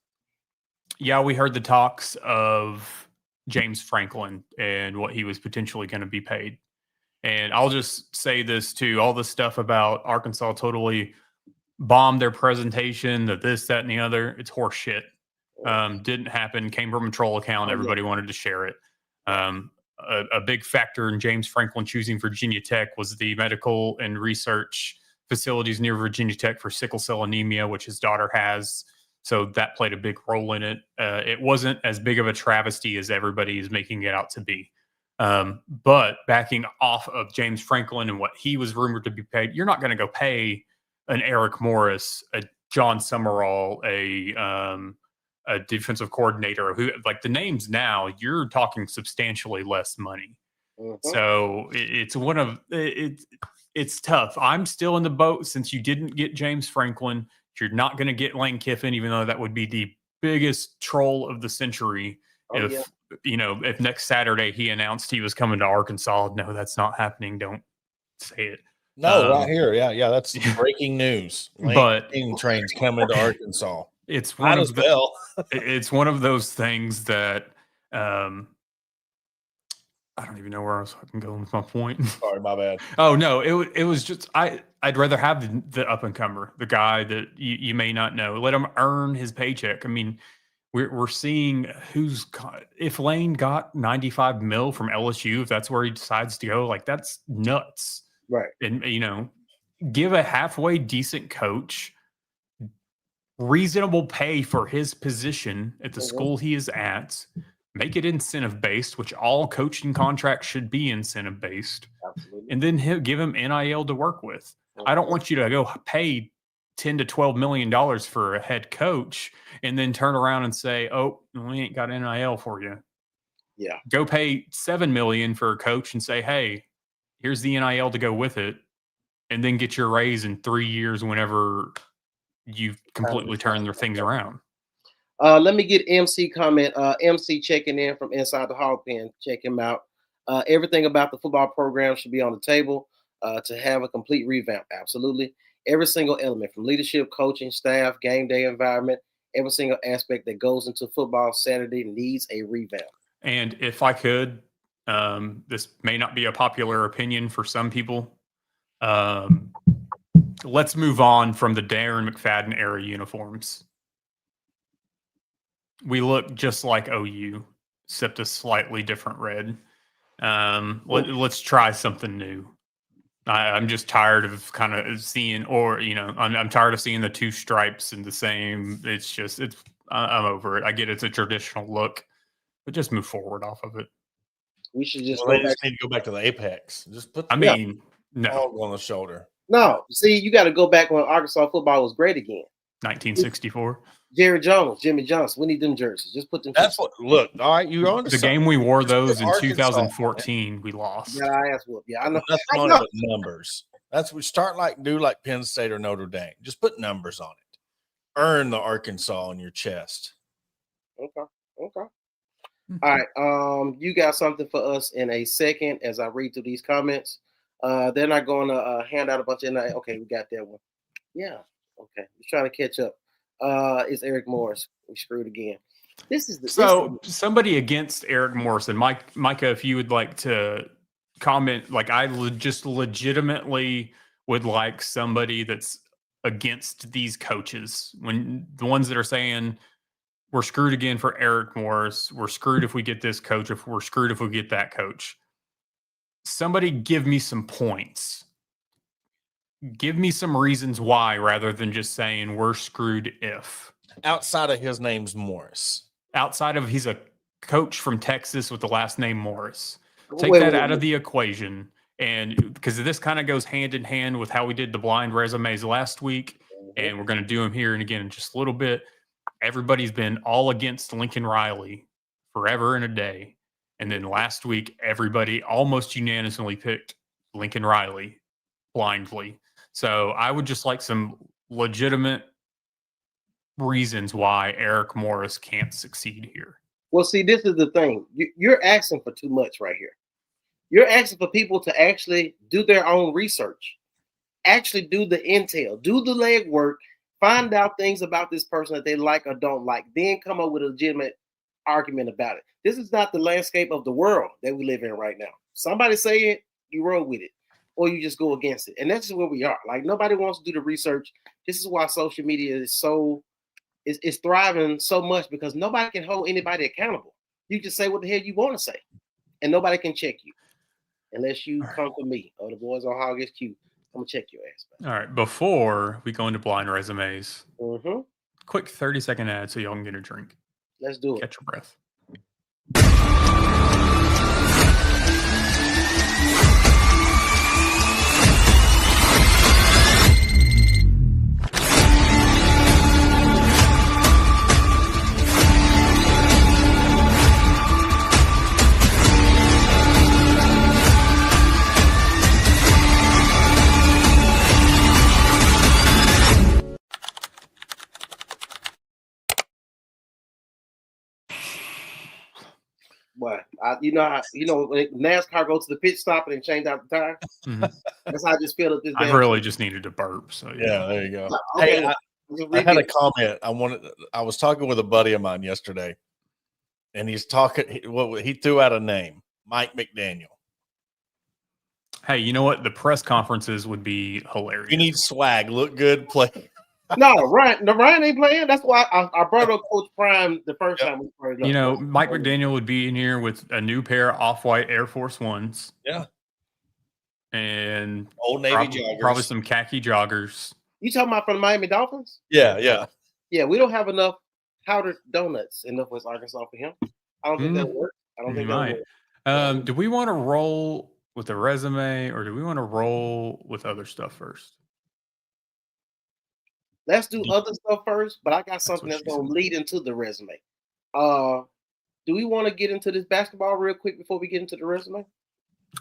Yeah, we heard the talks of James Franklin and what he was potentially going to be paid. And I'll just say this too, all the stuff about Arkansas totally bombed their presentation, this, that, and the other. It's horse shit. Didn't happen. Came from a troll account. Everybody wanted to share it. A big factor in James Franklin choosing Virginia Tech was the medical and research facilities near Virginia Tech for sickle cell anemia, which his daughter has. So that played a big role in it. It wasn't as big of a travesty as everybody is making it out to be. But backing off of James Franklin and what he was rumored to be paid, you're not going to go pay an Eric Morris, a John Summerall, a defensive coordinator who, like the names now, you're talking substantially less money. So it's tough. I'm still in the boat since you didn't get James Franklin. You're not going to get Lane Kiffin, even though that would be the biggest troll of the century. If next Saturday he announced he was coming to Arkansas. No, that's not happening. Don't say it. No, right here. Yeah, that's breaking news. But train's coming to Arkansas. It's one it's one of those things that I don't even know where else I can go with my point. Sorry, my bad. Oh no, it was just I'd rather have the up and comer, the guy that you may not know. Let him earn his paycheck. I mean, we're seeing if Lane got $95 million from LSU, if that's where he decides to go, like that's nuts. Right. And give a halfway decent coach reasonable pay for his position at the school he is at. Make it incentive based, which all coaching contracts should be incentive based. Absolutely. And then he'll give him NIL to work with. I don't want you to go pay $10 to $12 million for a head coach and then turn around and say, "Oh, we ain't got NIL for you." Yeah. Go pay $7 million for a coach and say, "Hey, here's the NIL to go with it," and then get your raise in 3 years whenever you've completely turned their things around. Let me get MC comment. MC checking in from inside the hog pen. Check him out. Everything about the football program should be on the table to have a complete revamp. Absolutely. Every single element from leadership, coaching, staff, game day environment, every single aspect that goes into football Saturday needs a revamp. And if I could, this may not be a popular opinion for some people. Let's move on from the Darren McFadden era uniforms. We look just like OU, except a slightly different red. Let's try something new. I'm just tired of kind of seeing, I'm tired of seeing the two stripes and the same. I'm over it. I get it's a traditional look, but just move forward off of it. We should just need to go back to the apex. Just put no on the shoulder. No, see, you got to go back when Arkansas football was great again. 1964. Jerry Jones, Jimmy Johnson. We need them jerseys. Just put them. That's what. Look, all right, you're on the game we wore those in 2014. We lost. Yeah, I asked whoop. Yeah, I know. That's funny, but numbers. That's we start do like Penn State or Notre Dame. Just put numbers on it. Earn the Arkansas on your chest. Okay. All right. You got something for us in a second as I read through these comments. They're not going to hand out a bunch of. Okay, we got that one. Yeah. Okay. We're trying to catch up. It's Eric Morris. We screwed again. Somebody against Eric Morris and Micah, if you would like to comment, like I just legitimately would like somebody that's against these coaches. When the ones that are saying we're screwed again for Eric Morris, we're screwed if we get this coach, if we're screwed if we get that coach. Somebody give me some points. Give me some reasons why, rather than just saying we're screwed if. Outside of his name's Morris. Outside of he's a coach from Texas with the last name Morris. Take that out of the equation. And because this kind of goes hand in hand with how we did the blind resumes last week. And we're going to do them here and again in just a little bit. Everybody's been all against Lincoln Riley forever and a day. And then last week, everybody almost unanimously picked Lincoln Riley blindly. So I would just like some legitimate reasons why Eric Morris can't succeed here. Well, see, this is the thing. You're asking for too much right here. You're asking for people to actually do their own research, actually do the intel, do the legwork, find out things about this person that they like or don't like, then come up with a legitimate argument about it. This is not the landscape of the world that we live in right now. Somebody say it, you roll with it, or you just go against it. And that's just where we are. Like, nobody wants to do the research. This is why social media is it's thriving so much, because nobody can hold anybody accountable. You just say what the hell you want to say, and nobody can check you unless you come for me or the boys on Hog SQ. I'm gonna check your ass. All right, before we go into blind resumes, quick 30-second ad so y'all can get a drink. Let's do it. Catch your breath. What when NASCAR goes to the pit stop and change out the tire. That's how I just feel at this. I really just needed to burp. So yeah, there you go. Okay. Hey, I had a comment. I was talking with a buddy of mine yesterday, and he's talking. He threw out a name, Mike McDaniel. Hey, you know what? The press conferences would be hilarious. You need swag, look good, play. No, Ryan ain't playing. That's why I brought up Coach Prime the first time we played. Mike McDaniel would be in here with a new pair of off-white Air Force Ones. Yeah. And Old Navy joggers. Probably some khaki joggers. You talking about from the Miami Dolphins? Yeah. Yeah, we don't have enough powdered donuts in Northwest Arkansas for him. I don't think that'll work. I don't think that'll work. Do we want to roll with the resume, or do we want to roll with other stuff first? Let's do other stuff first, but I got something that's going to lead into the resume. Do we want to get into this basketball real quick before we get into the resume?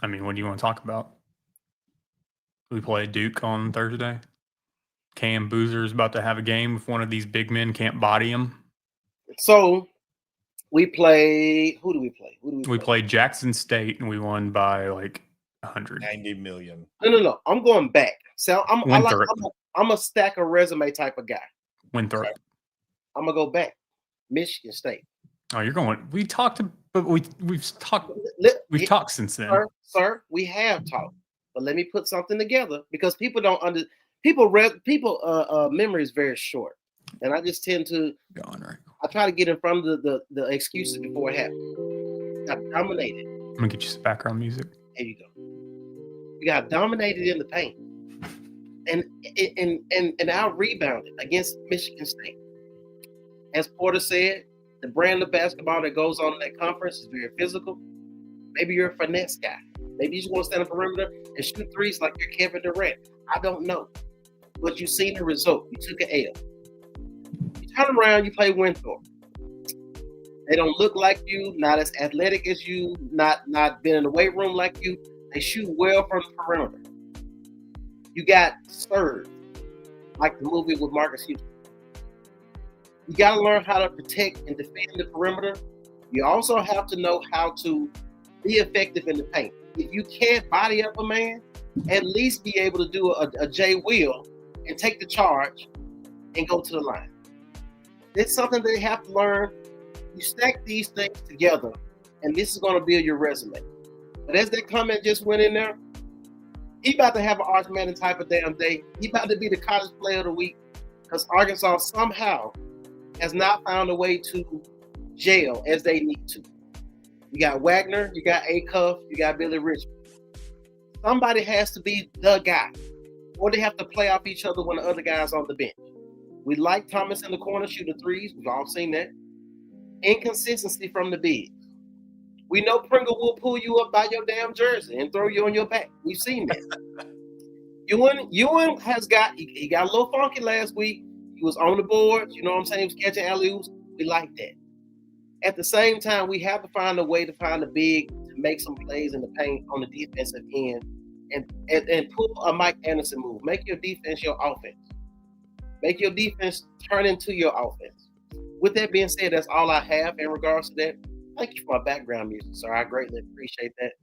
I mean, what do you want to talk about? We play Duke on Thursday. Cam Boozer is about to have a game if one of these big men can't body him. So we play. Who do we play? We played Jackson State, and we won by like 190 million. No. I'm going back. So I'm a stack a resume type of guy. Winthrop. I'm gonna go back. Michigan State. Oh, you're going. We talked, but we've talked. We've talked since then. Sir, we have talked. But let me put something together because people don't memory is very short, and I just tend to. I try to get in front of the excuses before it happens. Got dominated. I'm gonna get you some background music. There you go. We got dominated in the paint, and out rebounded against Michigan State. As Porter said, the brand of basketball that goes on in that conference is very physical. Maybe you're a finesse guy. Maybe you just want to stand on the perimeter and shoot threes like you're Kevin Durant. I don't know. But you've seen the result. You took an L. You turn around, you play Winthrop. They don't look like you, not as athletic as you, not been in the weight room like you. They shoot well from the perimeter. You got served, like the movie with Marcus Houston. You got to learn how to protect and defend the perimeter. You also have to know how to be effective in the paint. If you can't body up a man, at least be able to do a J Will and take the charge and go to the line. It's something they have to learn. You stack these things together, and this is going to build your resume. But as that comment just went in there, he about to have an Arch Manning type of damn day. He about to be the college player of the week because Arkansas somehow has not found a way to gel as they need to. You got Wagner, you got Acuff, you got Billy Richmond. Somebody has to be the guy, or they have to play off each other when the other guy's on the bench. We like Thomas in the corner shooting threes. We've all seen that. Inconsistency from the bigs. We know Pringle will pull you up by your damn jersey and throw you on your back. We've seen that. Ewan has got he got a little funky last week. He was on the board. You know what I'm saying? He was catching alley-oops. We like that. At the same time, we have to find a way to find a big to make some plays in the paint on the defensive end and pull a Mike Anderson move. Make your defense your offense. Make your defense turn into your offense. With that being said, that's all I have in regards to that. Thank you for my background music, sir. I greatly appreciate that.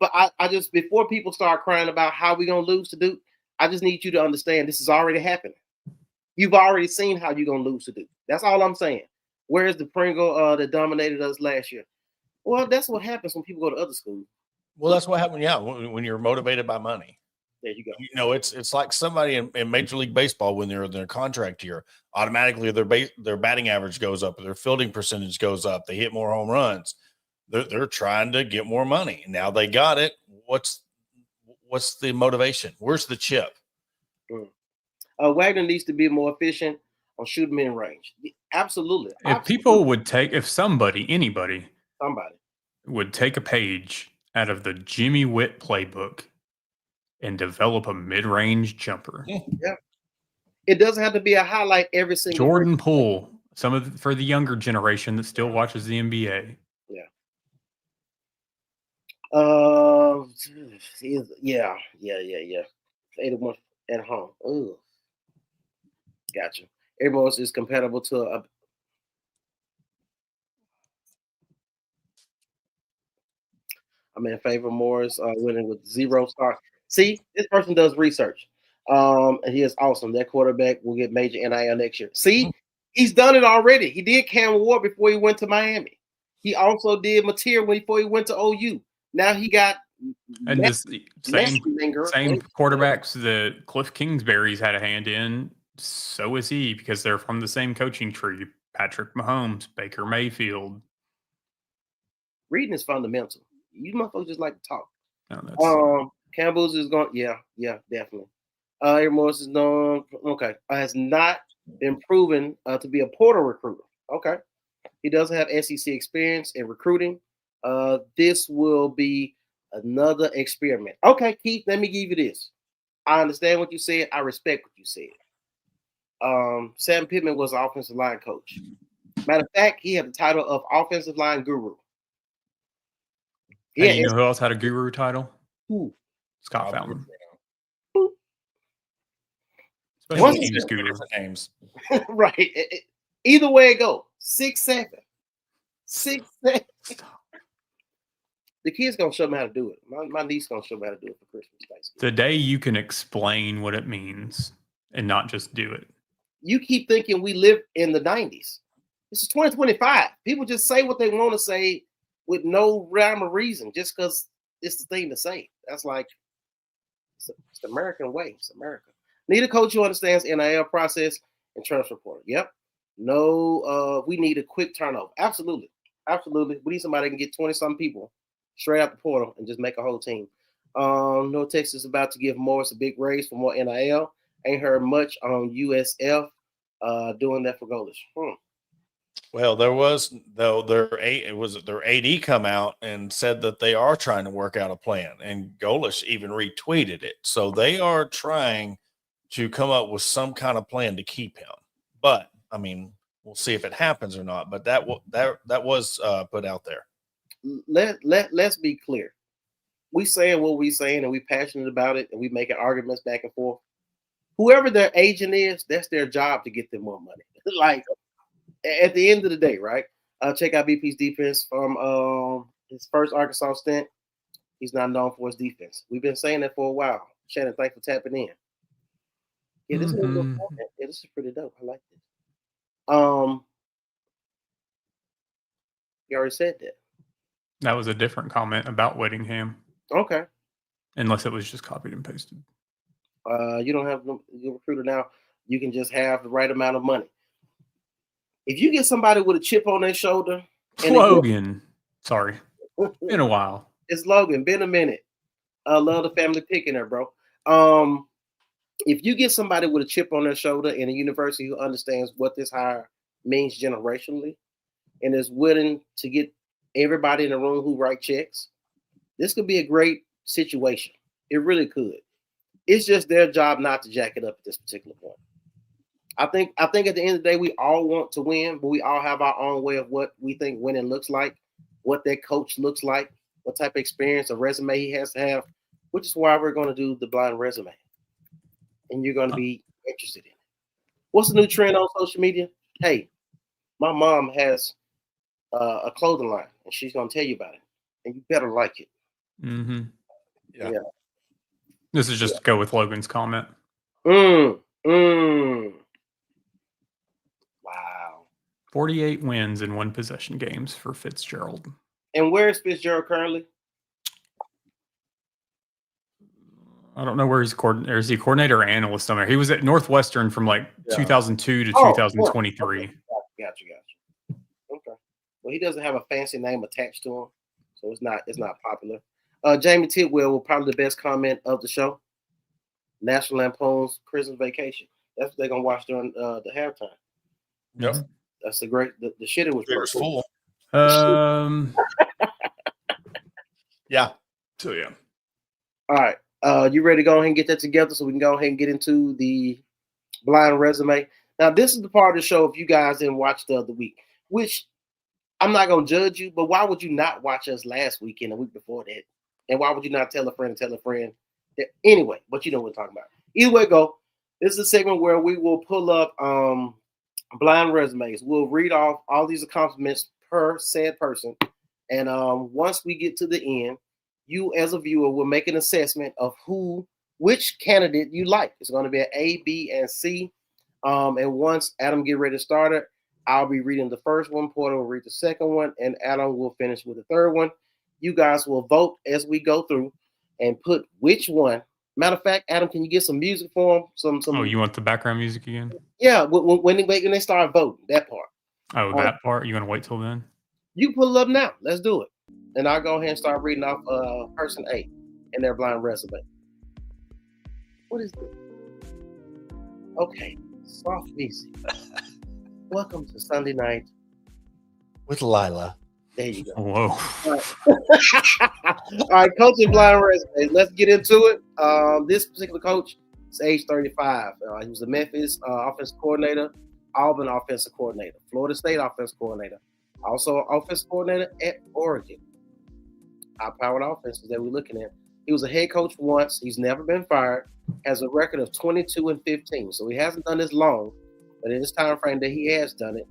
But I just, before people start crying about how we're going to lose to Duke, I just need you to understand this is already happening. You've already seen how you're going to lose to Duke. That's all I'm saying. Where's the Pringle that dominated us last year? Well, that's what happens when people go to other schools. Well, that's what happened. Yeah, when you're motivated by money. There you go. You know, it's like somebody in Major League Baseball when they're in their contract year, automatically their batting average goes up, their fielding percentage goes up, they hit more home runs. They're trying to get more money. Now they got it. What's the motivation? Where's the chip? Wagner needs to be more efficient on shooting mid range. Absolutely. If people would take, anybody would take a page out of the Jimmy Witt playbook and develop a mid-range jumper. Yeah. It doesn't have to be a highlight every single Jordan Poole, for the younger generation that still watches the NBA. Yeah. Yeah. 81 at home. Ooh. Gotcha. Everyone else is compatible to a I'm in favor of Morris winning with 0 stars. See, this person does research. And he is awesome. That quarterback will get major NIL next year. See, he's done it already. He did Cam Ward before he went to Miami. He also did Mateer before he went to OU. Now he got and the same quarterbacks that Cliff Kingsbury's had a hand in. So is he, because they're from the same coaching tree. Patrick Mahomes, Baker Mayfield. Reading is fundamental. You motherfuckers just like to talk. No, Campbell's is going, yeah, definitely. Aaron Morris is done. Okay. Has not been proven to be a portal recruiter. Okay. He doesn't have SEC experience in recruiting. This will be another experiment. Okay, Keith, let me give you this. I understand what you said. I respect what you said. Sam Pittman was an offensive line coach. Matter of fact, he had the title of offensive line guru. Yeah, you know who else had a guru title? Who? Scott Fountain. Especially team scooters. Names. Right. Either way it go. 6'7". 6'7". The kid's gonna show me how to do it. My niece gonna show me how to do it for Christmas, Thanksgiving. The day you can explain what it means and not just do it. You keep thinking we live in the 90s. This is 2025. People just say what they want to say with no rhyme or reason just because it's the thing to say. That's like, it's the American way. It's America. Need a coach who understands NIL process and transfer portal. Yep. No, we need a quick turnover. Absolutely. Absolutely. We need somebody that can get 20-some people straight out the portal and just make a whole team. North Texas is about to give Morris a big raise for more NIL. Ain't heard much on USF doing that for Golish. Well, there was though their AD come out and said that they are trying to work out a plan, and Golish even retweeted it. So they are trying to come up with some kind of plan to keep him. But I mean, we'll see if it happens or not. But that was put out there. Let's be clear. We saying what we saying, and we passionate about it, and we making arguments back and forth. Whoever their agent is, that's their job to get them more money. Like at the end of the day, right? Check out BP's defense from his first Arkansas stint. He's not known for his defense. We've been saying that for a while. Shannon, thanks for tapping in. Yeah, this is pretty dope. I like this. You already said that. That was a different comment about Whittingham. Okay. Unless it was just copied and pasted. You don't have your recruiter now. You can just have the right amount of money. If you get somebody with a chip on their shoulder, Logan, sorry, been a while. It's Logan. Been a minute. Love the family pick in there, bro. If you get somebody with a chip on their shoulder in a university who understands what this hire means generationally, and is willing to get everybody in the room who write checks, this could be a great situation. It really could. It's just their job not to jack it up at this particular point. I think at the end of the day, we all want to win, but we all have our own way of what we think winning looks like, what that coach looks like, what type of experience or resume he has to have, which is why we're going to do the blind resume. And you're going to be interested in it. What's the new trend on social media? Hey, my mom has a clothing line, and she's going to tell you about it, and you better like it. Mm-hmm. Yeah. This is just to go with Logan's comment. Wow. 48 wins in one possession games for Fitzgerald. And where is Fitzgerald currently? I don't know where he's coordinator. Is he coordinator or analyst on there? He was at Northwestern from 2002 to 2023. Okay. Gotcha. Okay. Well, he doesn't have a fancy name attached to him, so it's not popular. Jamie Tidwell will probably the best comment of the show. National Lampoon's Christmas Vacation. That's what they're gonna watch during the halftime. Yep. That's the shit. It was full. Yeah. So yeah. All right. You ready to go ahead and get that together so we can go ahead and get into the blind resume? Now, this is the part of the show if you guys didn't watch the other week, which I'm not gonna judge you, but why would you not watch us last week and the week before that? And why would you not tell a friend? Anyway, but you know what we're talking about. Either way, go. This is a segment where we will pull up blind resumes. We'll read off all these accomplishments per said person. And once we get to the end, you as a viewer will make an assessment of which candidate you like. It's going to be an A, B, and C. And once Adam get ready to start it, I'll be reading the first one, Porter will read the second one, and Adam will finish with the third one. You guys will vote as we go through and put which one. Matter of fact, Adam, can you get some music for them? Some. Oh, you want the background music again? Yeah, when they start voting, that part. Oh, that part? You want to wait till then? You pull it up now. Let's do it. And I'll go ahead and start reading off person A in their blind resume. What is this? Okay, soft music. Welcome to Sunday night with Lila. There you go. Whoa. All right, coaching blind resumes. Let's get into it. This particular coach is age 35. He was the Memphis offensive coordinator, Auburn offensive coordinator, Florida State offensive coordinator, also offensive coordinator at Oregon. High-powered offenses that we're looking at. He was a head coach once. He's never been fired. Has a record of 22-15. So he hasn't done this long, but in this time frame that he has done it,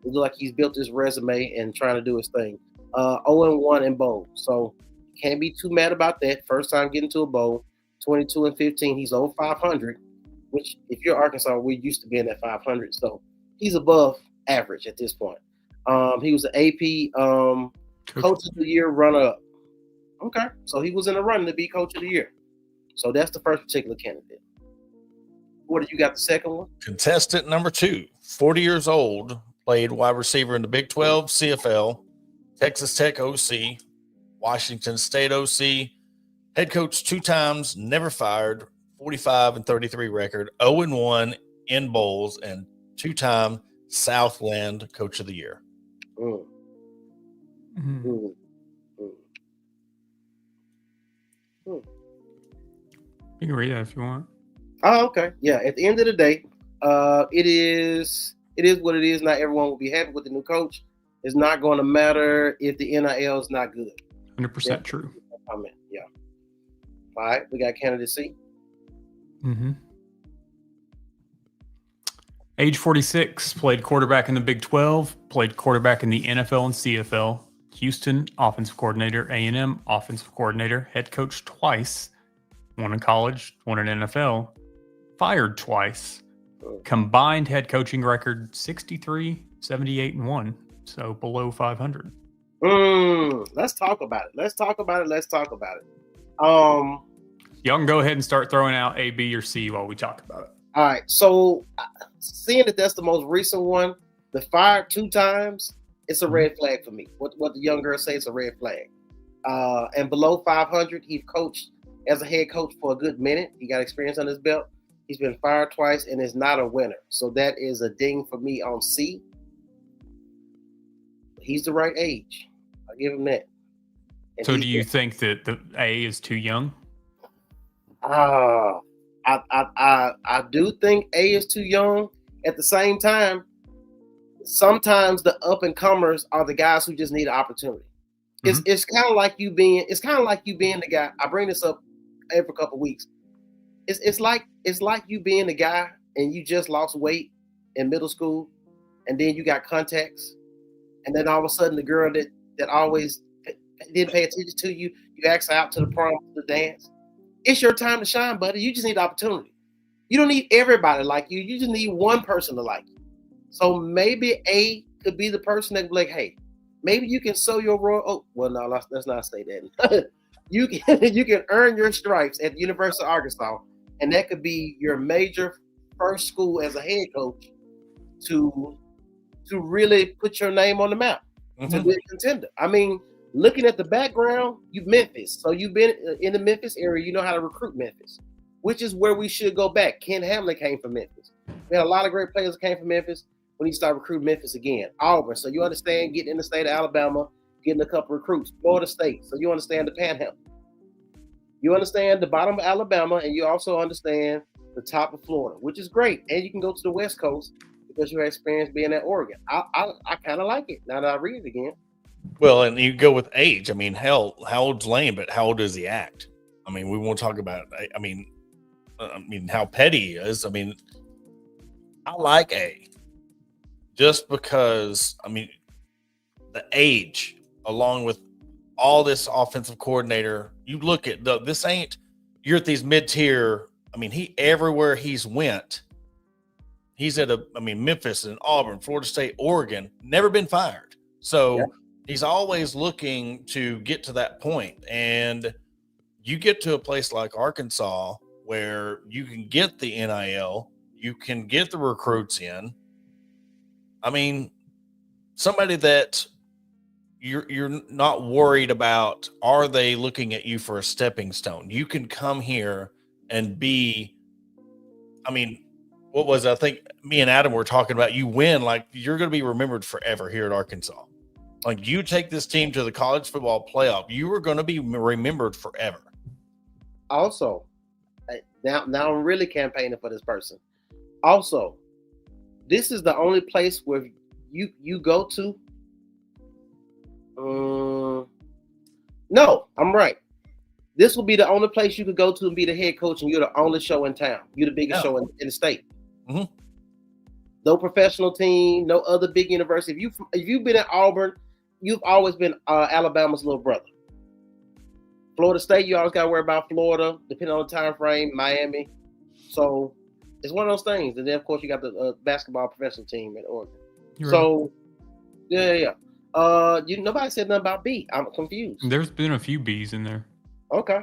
it looks like he's built his resume and trying to do his thing. 0-1 in bowl. So can't be too mad about that. First time getting to a bowl. 22-15. He's over 500, which if you're Arkansas, we're used to being at 500. So he's above average at this point. He was an AP Coach of the Year runner-up. Okay, so he was in the running to be Coach of the Year. So that's the first particular candidate. What did you got? The second one? Contestant number 2, 40 years old, played wide receiver in the Big 12, CFL, Texas Tech OC, Washington State OC, head coach 2 times, never fired, 45-33 record, 0-1 in bowls, and 2-time Southland Coach of the Year. Mm. Mm. Mm. Mm. You can read that if you want. Oh, okay. Yeah. At the end of the day, it is what it is. Not everyone will be happy with the new coach. It's not going to matter if the NIL is not good. 100% true. Comment. Yeah. All right. We got candidate C. Mm-hmm. Age 46, played quarterback in the Big 12, played quarterback in the NFL and CFL. Houston, offensive coordinator. A&M, offensive coordinator. Head coach twice. One in college, one in NFL. Fired twice. Combined head coaching record 63, 78, and 1. So below 500. Let's talk about it. Y'all can go ahead and start throwing out A, B, or C while we talk about it. All right. So seeing that that's the most recent one, the fired 2 times, it's a red flag for me. What the young girls say, it's a red flag. And below 500, he coached as a head coach for a good minute. He got experience on his belt. He's been fired twice and is not a winner. So that is a ding for me on C. He's the right age. I'll give him that. And so do you think that the A is too young? I do think A is too young. At the same time, sometimes the up and comers are the guys who just need an opportunity. Mm-hmm. It's kind of like you being the guy. I bring this up every couple of weeks. It's like you being the guy and you just lost weight in middle school, and then you got contacts, and then all of a sudden the girl that always didn't pay attention to you, you ask her out to the prom, to the dance. It's your time to shine, buddy. You just need opportunity. You don't need everybody like you. You just need one person to like you. So maybe A could be the person that be like, hey, maybe you can sow your royal. Oh, well, no, let's not say that. you can earn your stripes at the University of Arkansas, and that could be your major first school as a head coach to really put your name on the map, to be a contender. I mean, looking at the background, you Memphis. So you've been in the Memphis area. You know how to recruit Memphis, which is where we should go back. Ken Hamlin came from Memphis. We had a lot of great players that came from Memphis. When you start recruiting Memphis again, Auburn. So you understand getting in the state of Alabama, getting a couple recruits. Florida State. So you understand the Panhandle. You understand the bottom of Alabama, and you also understand the top of Florida, which is great. And you can go to the West Coast because you have experience being at Oregon. I kind of like it now that I read it again. Well, and you go with age. I mean, hell, how old's Lane, but how old does he act? I mean, we won't talk about. I mean, how petty he is. I mean, I like A. Just because, I mean, the age, along with all this offensive coordinator, you look at this ain't, you're at these mid-tier. I mean, everywhere he's went, he's at Memphis and Auburn, Florida State, Oregon, never been fired. So he's always looking to get to that point. And you get to a place like Arkansas where you can get the NIL, you can get the recruits in. I mean, somebody that you're not worried about, are they looking at you for a stepping stone? You can come here and be, I mean, what was it? I think me and Adam were talking about, you win, like you're going to be remembered forever here at Arkansas. Like you take this team to the college football playoff, you are going to be remembered forever. Also, now I'm really campaigning for this person. Also, this is the only place where you go to. No, I'm right. This will be the only place you could go to and be the head coach, and you're the only show in town. You're the biggest show in the state. Mm-hmm. No professional team, no other big university. If you've been at Auburn, you've always been Alabama's little brother. Florida State, you always got to worry about Florida, depending on the time frame, Miami. So it's one of those things. And then, of course, you got the basketball professional team at Oregon. So, yeah. Nobody said nothing about B. I'm confused. There's been a few B's in there. Okay.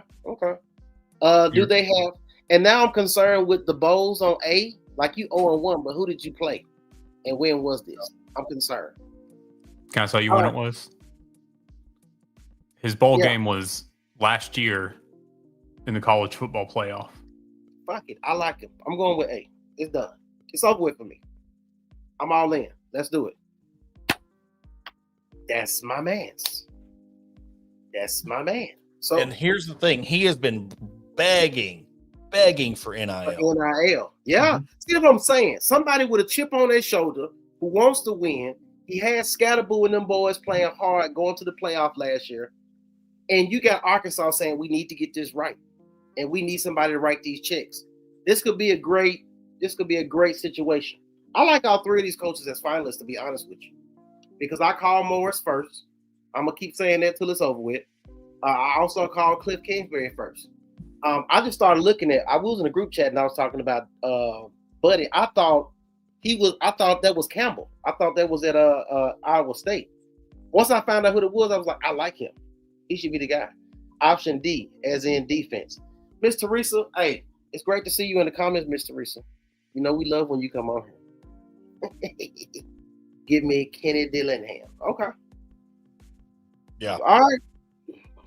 Do they have? And now I'm concerned with the bowls on A. Like you 0-1, but who did you play, and when was this? I'm concerned. Can I tell you when it was? His bowl game was last year in the college football playoff. Fuck it, I like him. I'm going with A. It's done. It's over with for me. I'm all in. Let's do it. That's my man's. That's my man. So, and here's the thing: he has been begging for NIL. NIL, yeah. See what I'm saying? Somebody with a chip on their shoulder who wants to win. He had Scatterboo and them boys playing hard, going to the playoff last year, and you got Arkansas saying we need to get this right, and we need somebody to write these checks. This could be a great situation. I like all three of these coaches as finalists, to be honest with you, because I call Morris first. I'm gonna keep saying that till it's over with. I also called Cliff Kingsbury first. I just started looking at. I was in a group chat and I was talking about Buddy. I thought that was Campbell. I thought that was at Iowa State. Once I found out who it was, I was like, I like him. He should be the guy. Option D, as in defense. Miss Teresa, hey, it's great to see you in the comments, Miss Teresa. You know we love when you come on here. Give me Kenny Dillingham. Okay. Yeah. All right.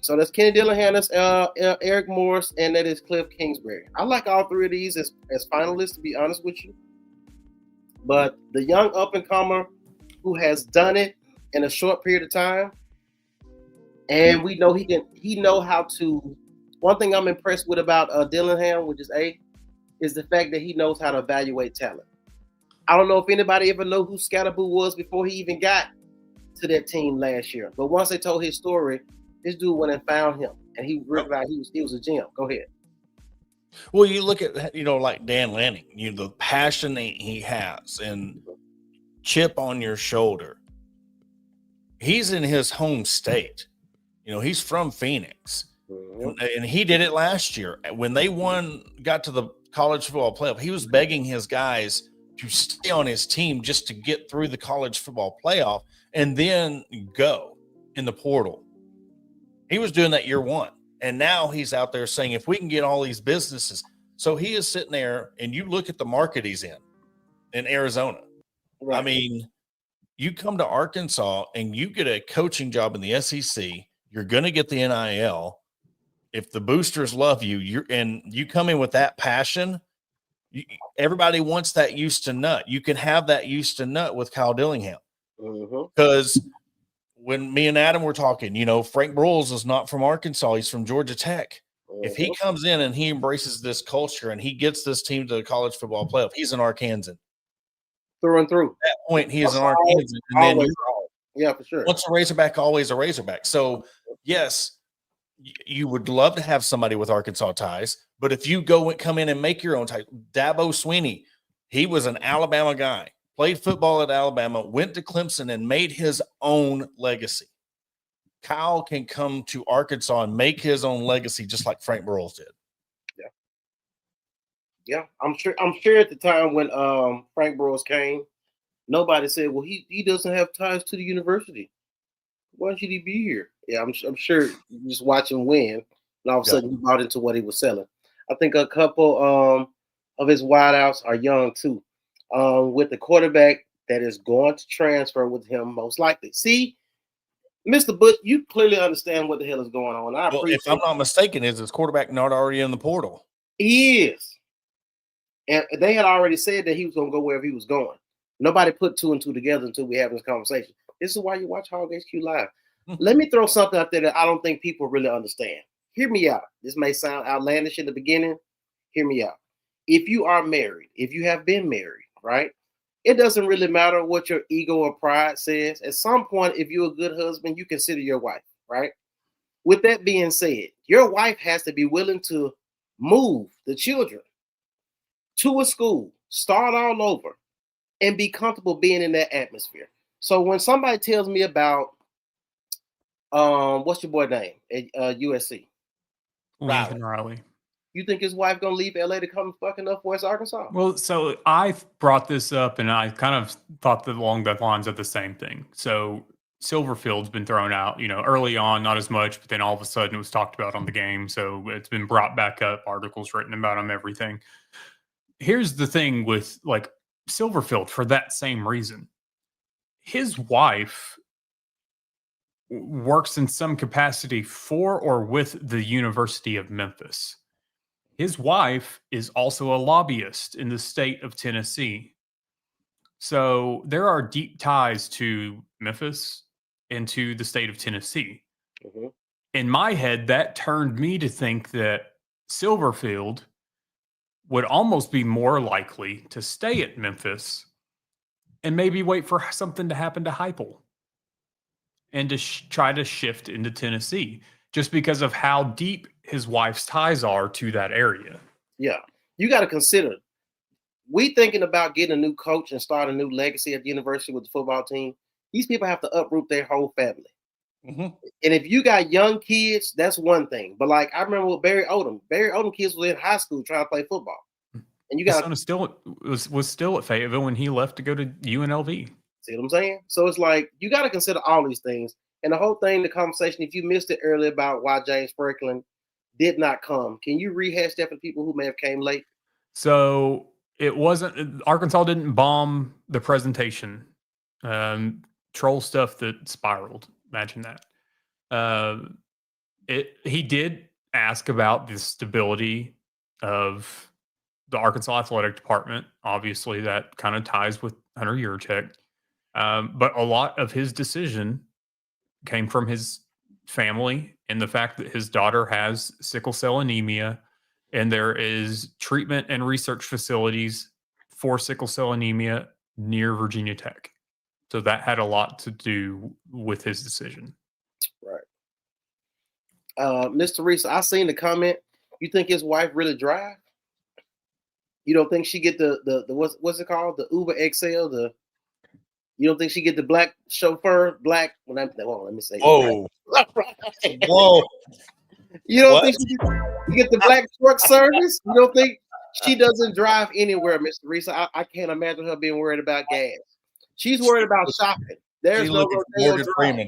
So that's Kenny Dillingham, that's Eric Morris, and that is Cliff Kingsbury. I like all three of these as finalists, to be honest with you. But the young up-and-comer who has done it in a short period of time, and we know he know how to. One thing I'm impressed with about Dillingham, which is A, is the fact that he knows how to evaluate talent. I don't know if anybody ever know who Scatterboo was before he even got to that team last year. But once they told his story, this dude went and found him, and he realized he was a gem. Go ahead. Well, you look at, like Dan Lanning, the passion that he has and chip on your shoulder. He's in his home state. He's from Phoenix. And he did it last year. When they got to the college football playoff, he was begging his guys to stay on his team just to get through the college football playoff and then go in the portal. He was doing that year one. And now he's out there saying, if we can get all these businesses. So he is sitting there, and you look at the market he's in Arizona. Right. I mean, you come to Arkansas and you get a coaching job in the SEC, you're going to get the NIL. If the boosters love you, you come in with that passion, everybody wants that used to nut. You can have that used to nut with Kyle Dillingham. Because when me and Adam were talking, Frank Broyles is not from Arkansas. He's from Georgia Tech. If he comes in and he embraces this culture and he gets this team to the college football playoff, he's an Arkansan. Through and through. At that point, he is an Arkansan. And then yeah, for sure. Once a Razorback, always a Razorback. So, yes, you would love to have somebody with Arkansas ties, but if you come in and make your own ties, Dabo Swinney, he was an Alabama guy. Played football at Alabama, went to Clemson, and made his own legacy. Kyle can come to Arkansas and make his own legacy just like Frank Broyles did. Yeah. I'm sure at the time when Frank Broyles came, nobody said, well, he doesn't have ties to the university. Why should he be here? Yeah, I'm sure you just watch him win, and all of a sudden he bought into what he was selling. I think a couple of his wideouts are young too. With the quarterback that is going to transfer with him most likely. See, Mr. Bush, you clearly understand what the hell is going on. If I'm not mistaken, is his quarterback not already in the portal? He is. And they had already said that he was going to go wherever he was going. Nobody put two and two together until we have this conversation. This is why you watch Hog HQ Live. Let me throw something out there that I don't think people really understand. Hear me out. This may sound outlandish in the beginning. Hear me out. If you are married, if you have been married, right? It doesn't really matter what your ego or pride says. At some point, if you're a good husband, you consider your wife, right? With that being said, your wife has to be willing to move the children to a school, start all over, and be comfortable being in that atmosphere. So when somebody tells me about, what's your boy name at USC? Lincoln Riley. You think his wife gonna leave LA to come fucking up West Arkansas? Well, so I brought this up, and I kind of thought that along the lines of the same thing. So Silverfield's been thrown out, early on, not as much, but then all of a sudden it was talked about on the game. So it's been brought back up, articles written about him, everything. Here's the thing with like Silverfield, for that same reason. His wife works in some capacity for or with the University of Memphis. His wife is also a lobbyist in the state of Tennessee. So there are deep ties to Memphis and to the state of Tennessee. Mm-hmm. In my head, that turned me to think that Silverfield would almost be more likely to stay at Memphis and maybe wait for something to happen to Heupel and to try to shift into Tennessee, just because of how deep his wife's ties are to that area. Yeah. You got to consider, we thinking about getting a new coach and start a new legacy at the university with the football team. These people have to uproot their whole family. Mm-hmm. And if you got young kids, that's one thing. But like I remember with Barry Odom kids was in high school trying to play football. And you got was still at Fayetteville when he left to go to UNLV. See what I'm saying? So it's like you got to consider all these things. And the whole thing, the conversation, if you missed it earlier about why James Franklin did not come, can you rehash that for people who may have came late? So it wasn't, Arkansas didn't bomb the presentation. Troll stuff that spiraled. Imagine that. He did ask about the stability of the Arkansas athletic department. Obviously, that kind of ties with Hunter Yurchek. But a lot of his decision came from his family and the fact that his daughter has sickle cell anemia, and there is treatment and research facilities for sickle cell anemia near Virginia Tech. So that had a lot to do with his decision. Right. Miss Teresa, I seen the comment. You think his wife really drive? You don't think she get the what's it called? The Uber XL, you don't think she get the black chauffeur, black? Let me say. Whoa. Right. Whoa. You don't think she get the black truck service? You don't think she doesn't drive anywhere, Miss Teresa? I can't imagine her being worried about gas. She's worried about shopping. There's no Rodeo Drive.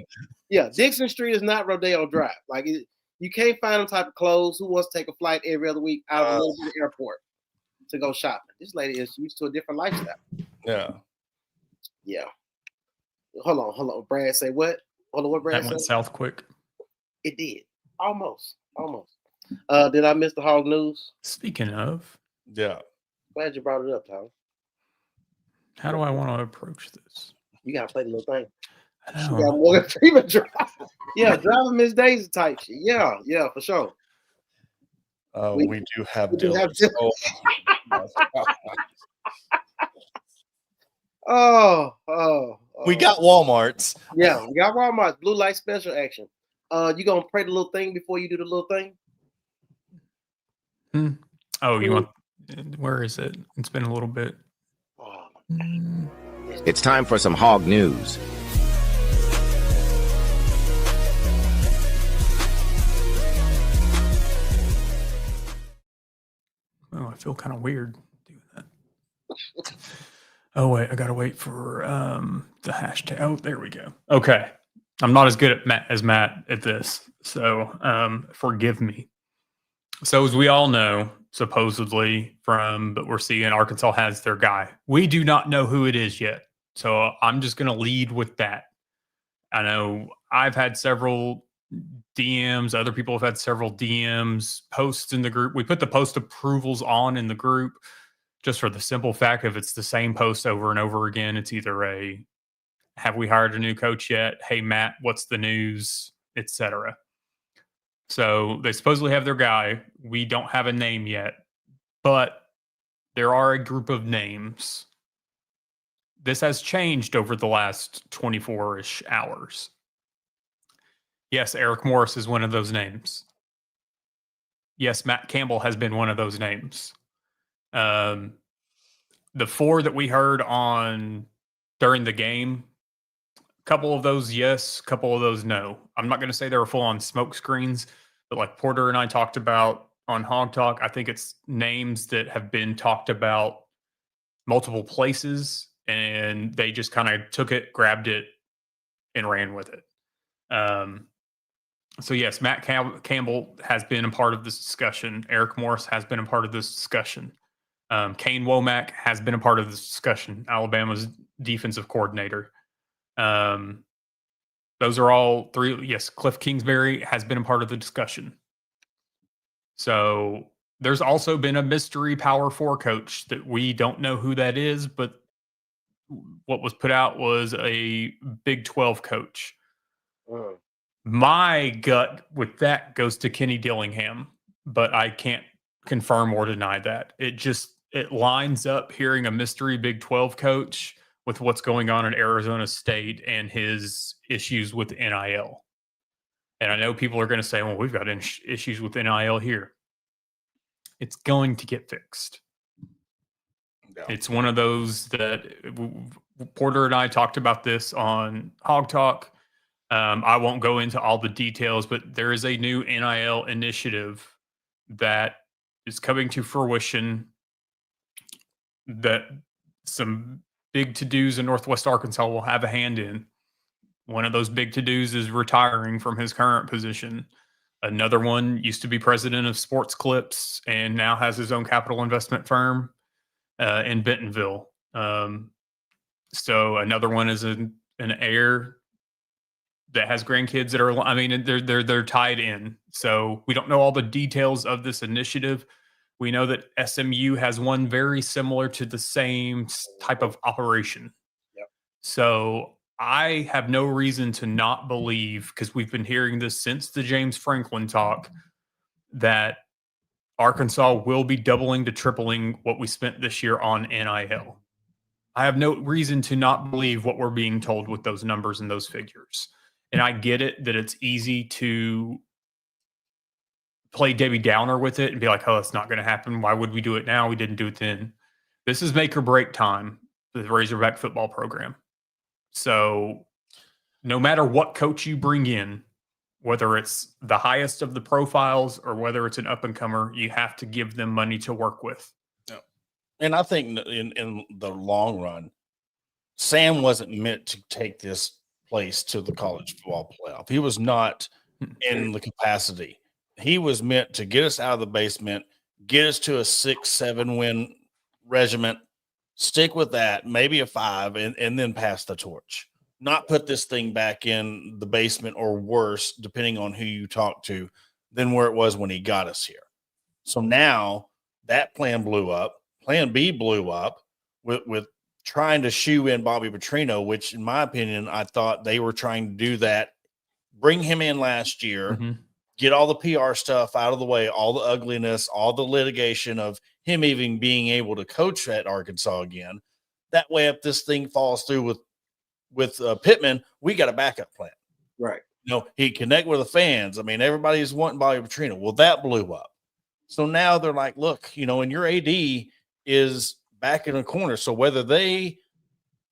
Yeah, Dixon Street is not Rodeo Drive. Like you can't find them type of clothes. Who wants to take a flight every other week out of the airport to go shopping? This lady is used to a different lifestyle. Yeah. Yeah. Hold on. Brad say what? Hold on, what Brad said? That went south quick. It did. Almost. Did I miss the hog news? Speaking of. Yeah. Glad you brought it up, Tyler. How do I want to approach this? You got to play the little thing. I She know. got Morgan Freeman drive. Yeah, driving Miss Daisy type shit. Yeah, for sure. We do have Dylan. We got Walmart's. Yeah, we got Walmart's blue light special action. You gonna pray the little thing before you do the little thing? Oh, you want? Where is it? It's been a little bit. It's time for some hog news. Oh, I feel kind of weird doing that. Oh, wait, I got to wait for the hashtag. Oh, there we go. Okay. I'm not as good as Matt at this, so forgive me. So as we all know, supposedly but we're seeing Arkansas has their guy. We do not know who it is yet. So I'm just going to lead with that. I know I've had several DMs. Other people have had several DMs, posts in the group. We put the post approvals on in the group just for the simple fact of it's the same post over and over again. It's either have we hired a new coach yet? Hey, Matt, what's the news? Etc. So they supposedly have their guy. We don't have a name yet, but there are a group of names. This has changed over the last 24-ish hours. Yes, Eric Morris is one of those names. Yes, Matt Campbell has been one of those names. The 4 that we heard during the game, a couple of those yes, a couple of those no. I'm not going to say they were full on smoke screens, that like Porter and I talked about on Hog Talk. I think it's names that have been talked about multiple places, and they just kind of took it, grabbed it, and ran with it. So yes, Matt Campbell has been a part of this discussion. Eric Morris has been a part of this discussion. Kane Womack has been a part of this discussion, Alabama's defensive coordinator. Those are all three. Yes, Cliff Kingsbury has been a part of the discussion. So there's also been a mystery Power 4 coach that we don't know who that is, but what was put out was a Big 12 coach. My gut with that goes to Kenny Dillingham, but I can't confirm or deny that. It lines up hearing a mystery Big 12 coach with what's going on in Arizona State and his issues with NIL. And I know people are going to say, well, we've got issues with NIL here. It's going to get fixed. Yeah. It's one of those that Porter and I talked about this on Hog Talk. I won't go into all the details, but there is a new NIL initiative that is coming to fruition that some big to-dos in Northwest Arkansas will have a hand in. One of those big to-dos is retiring from his current position. Another one used to be president of Sports Clips and now has his own capital investment firm in Bentonville. So another one is an heir that has grandkids that are, I mean, they're tied in. So we don't know all the details of this initiative. We know that SMU has one very similar to the same type of operation. Yep. So I have no reason to not believe, because we've been hearing this since the James Franklin talk, that Arkansas will be doubling to tripling what we spent this year on NIL. I have no reason to not believe what we're being told with those numbers and those figures. And I get it that it's easy to play Debbie Downer with it and be like, oh, it's not going to happen. Why would we do it now? We didn't do it then. This is make or break time for the Razorback football program. So no matter what coach you bring in, whether it's the highest of the profiles or whether it's an up-and-comer, you have to give them money to work with. Yeah. And I think in the long run, Sam wasn't meant to take this place to the college football playoff. He was not in the capacity. He was meant to get us out of the basement, get us to a 6-7 win regiment, stick with that, maybe a 5, and then pass the torch. Not put this thing back in the basement or worse, depending on who you talk to, than where it was when he got us here. So now that plan blew up. Plan B blew up with trying to shoe in Bobby Petrino, which in my opinion, I thought they were trying to do that. Bring him in last year, get all the PR stuff out of the way, all the ugliness, all the litigation of him even being able to coach at Arkansas again. That way, if this thing falls through with Pittman, we got a backup plan. Right. You know, he connect with the fans. I mean, everybody's wanting Bobby Petrino. Well, that blew up. So now they're like, look, you know, and your AD is back in the corner. So whether they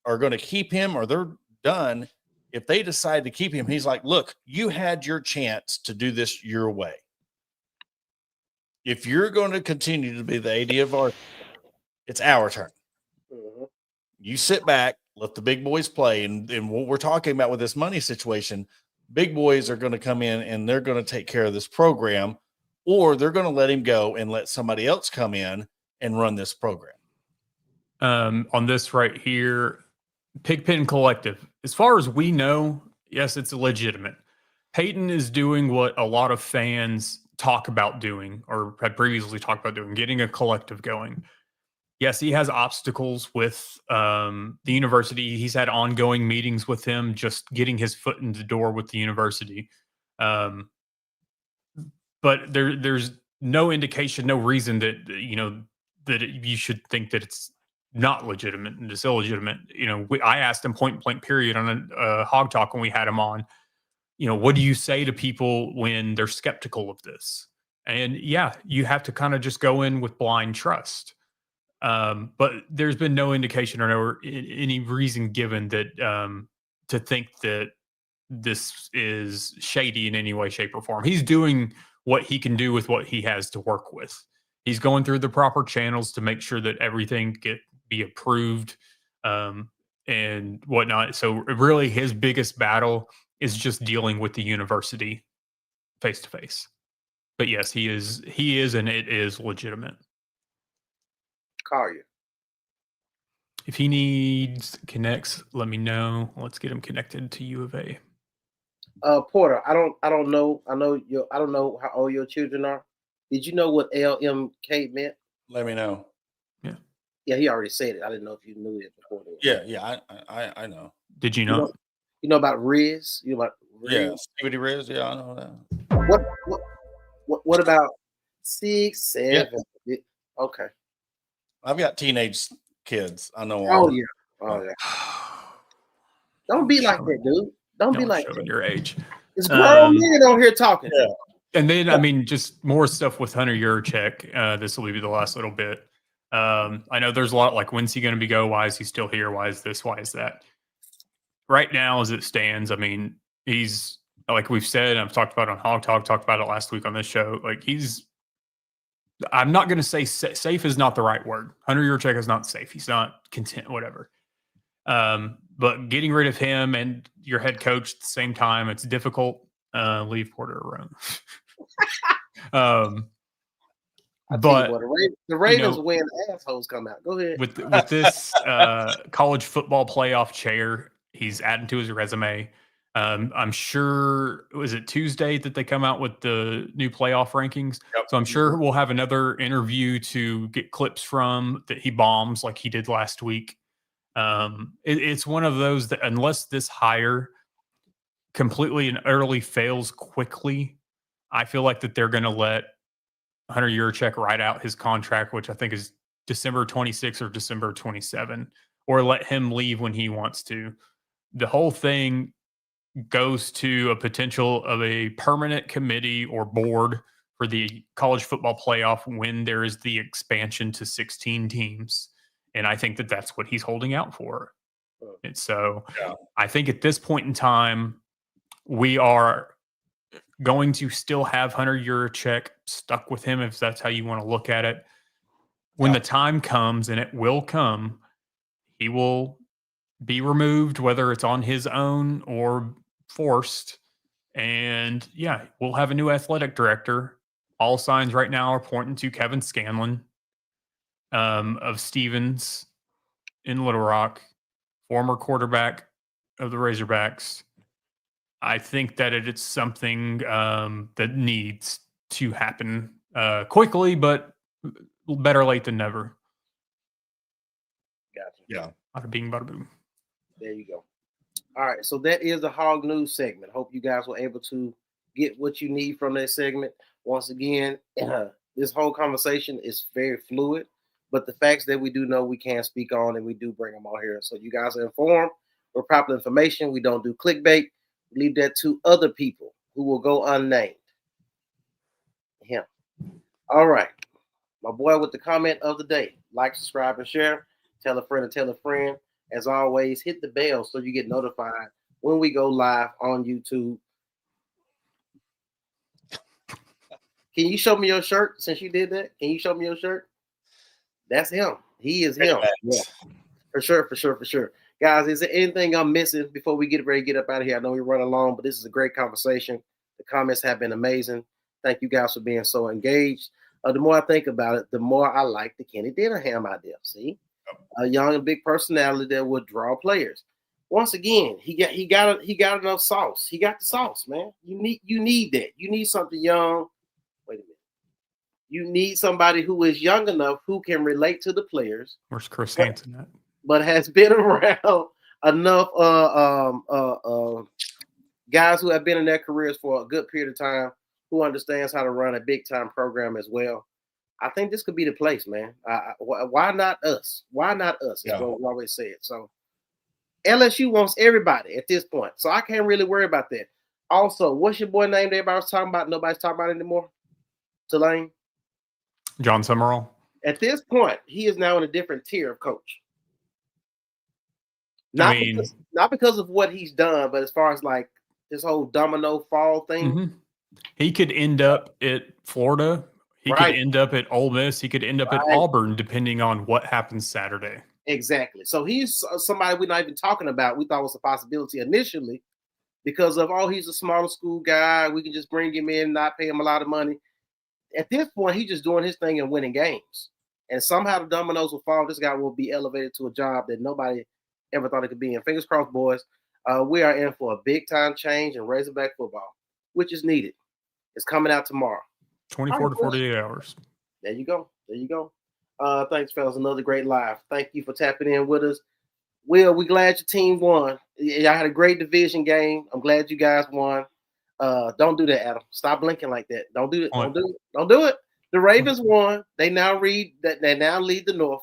are going to keep him or they're done, if they decide to keep him, he's like, look, you had your chance to do this your way. If you're going to continue to be the AD of our, it's our turn. You sit back, let the big boys play. And what we're talking about with this money situation, big boys are going to come in and they're going to take care of this program, or they're going to let him go and let somebody else come in and run this program. On this right here, Pigpen Collective, as far as we know, yes, it's legitimate. Peyton is doing what a lot of fans talk about doing or had previously talked about doing, getting a collective going. Yes, he has obstacles with the university. He's had ongoing meetings with him, just getting his foot in the door with the university. But there's no indication, no reason that, you know, that you should think that it's not legitimate and it's illegitimate. You know, I asked him point blank period on a Hog Talk when we had him on, you know, what do you say to people when they're skeptical of this? And yeah, you have to kind of just go in with blind trust. But there's been no indication or any reason given that to think that this is shady in any way, shape, or form. He's doing what he can do with what he has to work with. He's going through the proper channels to make sure that everything be approved and whatnot. So really his biggest battle is just dealing with the university face to face. But yes, he is, and it is legitimate. Collier. If he needs connects, let me know. Let's get him connected to U of A. Porter, I don't know. I don't know how old your children are. Did you know what LMK meant? Let me know. Yeah, he already said it. I didn't know if you knew it before. Yeah, I know. Did you know? You know about Riz? You know about Riz? Yeah, Stevie Riz. Yeah, I know that. What about 6, 7? Yeah. Okay. I've got teenage kids. I know. Oh yeah. Don't be like that, dude. Don't be like that. Your age. It's grown men on here talking. Yeah. And then, I mean, just more stuff with Hunter Yurachek. This will be the last little bit. I know there's a lot like, when's he going to go? Why is he still here? Why is this? Why is that? Right now, as it stands, I mean, he's, like we've said, I've talked about on Hog Talk, talked about it last week on this show. Like, I'm not going to say safe is not the right word. Hunter Yurachek is not safe. He's not content, whatever. But getting rid of him and your head coach at the same time, it's difficult. Leave Porter alone. But the Ravens win, assholes come out. Go ahead. With this college football playoff chair, he's adding to his resume. I'm sure, was it Tuesday that they come out with the new playoff rankings? Yep. So I'm sure we'll have another interview to get clips from that he bombs like he did last week. It's one of those that unless this hire completely and utterly fails quickly, I feel like that they're going to let Hunter Yurachek write out his contract, which I think is December 26 or December 27, or let him leave when he wants to. The whole thing goes to a potential of a permanent committee or board for the college football playoff when there is the expansion to 16 teams. And I think that that's what he's holding out for. And so I think at this point in time, we are going to still have Hunter Yurachek stuck with him, if that's how you want to look at it. When the time comes, and it will come, he will be removed, whether it's on his own or forced. And we'll have a new athletic director. All signs right now are pointing to Kevin Scanlon of Stevens in Little Rock, former quarterback of the Razorbacks. I think that it's something that needs to happen quickly, but better late than never. Gotcha. Yeah. Bada bing, bada boom. There you go. All right. So that is the Hog News segment. Hope you guys were able to get what you need from that segment. Once again, this whole conversation is very fluid, but the facts that we do know we can speak on, and we do bring them all here. So you guys are informed. We're proper information. We don't do clickbait. Leave that to other people who will go unnamed. Him. All right. My boy with the comment of the day. Like, subscribe, and share. Tell a friend and tell a friend. As always, hit the bell so you get notified when we go live on YouTube. Can you show me your shirt since you did that? Can you show me your shirt? That's him. He is him. Yeah. For sure. Guys, is there anything I'm missing before we get ready to get up out of here? I know we run along, but this is a great conversation. The comments have been amazing. Thank you guys for being so engaged. The more I think about it, the more I like the Kenny Denham idea. See, a young and big personality that would draw players. Once again, he got enough sauce. He got the sauce, man. You need that. You need something young. Wait a minute. You need somebody who is young enough who can relate to the players. Where's Chris Hansen at? But has been around enough guys who have been in their careers for a good period of time, who understands how to run a big time program as well. I think this could be the place, man. Why not us? Why not us? Is what we always said. So LSU wants everybody at this point. So I can't really worry about that. Also, what's your boy name that everybody was talking about? Nobody's talking about anymore? Tulane? John Summerall. At this point, he is now in a different tier of coach. Not because of what he's done, but as far as like this whole domino fall thing, He could end up at Florida. He could end up at Ole Miss. He could end up at Auburn, depending on what happens Saturday. Exactly. So he's somebody we're not even talking about. We thought was a possibility initially because of, he's a smaller school guy. We can just bring him in, not pay him a lot of money. At this point, he's just doing his thing and winning games. And somehow the dominoes will fall. This guy will be elevated to a job that nobody ever thought it could be in. Fingers crossed, boys. We are in for a big-time change in Razorback football, which is needed. It's coming out tomorrow. 24 to 48 hours. There you go. There you go. Thanks, fellas. Another great live. Thank you for tapping in with us. Will, we glad your team won. Y'all had a great division game. I'm glad you guys won. Don't do that, Adam. Stop blinking like that. Don't do it. Don't do it. Don't do it. The Ravens won. They now lead the North.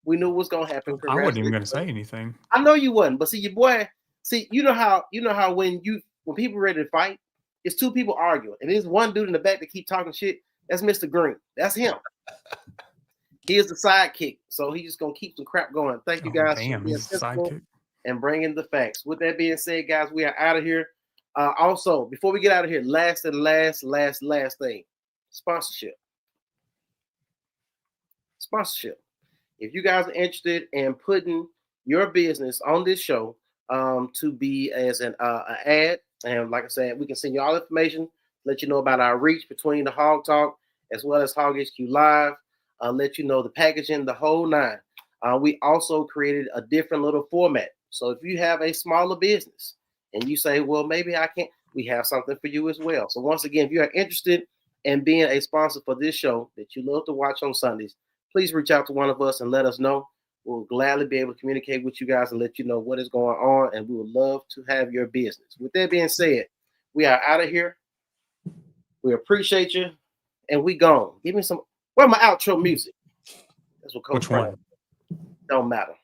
We knew what was gonna happen. I wasn't even gonna say anything. I know you wasn't, but see, your boy. See, you know how when people ready to fight, it's two people arguing, and there's one dude in the back that keep talking shit. That's Mr. Green. That's him. He is the sidekick, so he's just gonna keep some crap going. Thank you guys for being sensible and bringing the facts. With that being said, guys, we are out of here. Also, before we get out of here, last thing, sponsorship. If you guys are interested in putting your business on this show to be as an ad, and like I said, we can send you all information, let you know about our reach between the Hog Talk as well as Hog HQ Live, let you know the packaging, the whole nine. We also created a different little format. So if you have a smaller business and you say, well, maybe I can't, we have something for you as well. So once again, if you are interested in being a sponsor for this show that you love to watch on Sundays, please reach out to one of us and let us know. We'll gladly be able to communicate with you guys and let you know what is going on, and we would love to have your business. With that being said, we are out of here. We appreciate you, and we gone. Give me some. Where's my outro music? That's what Coach. Which one? Don't matter.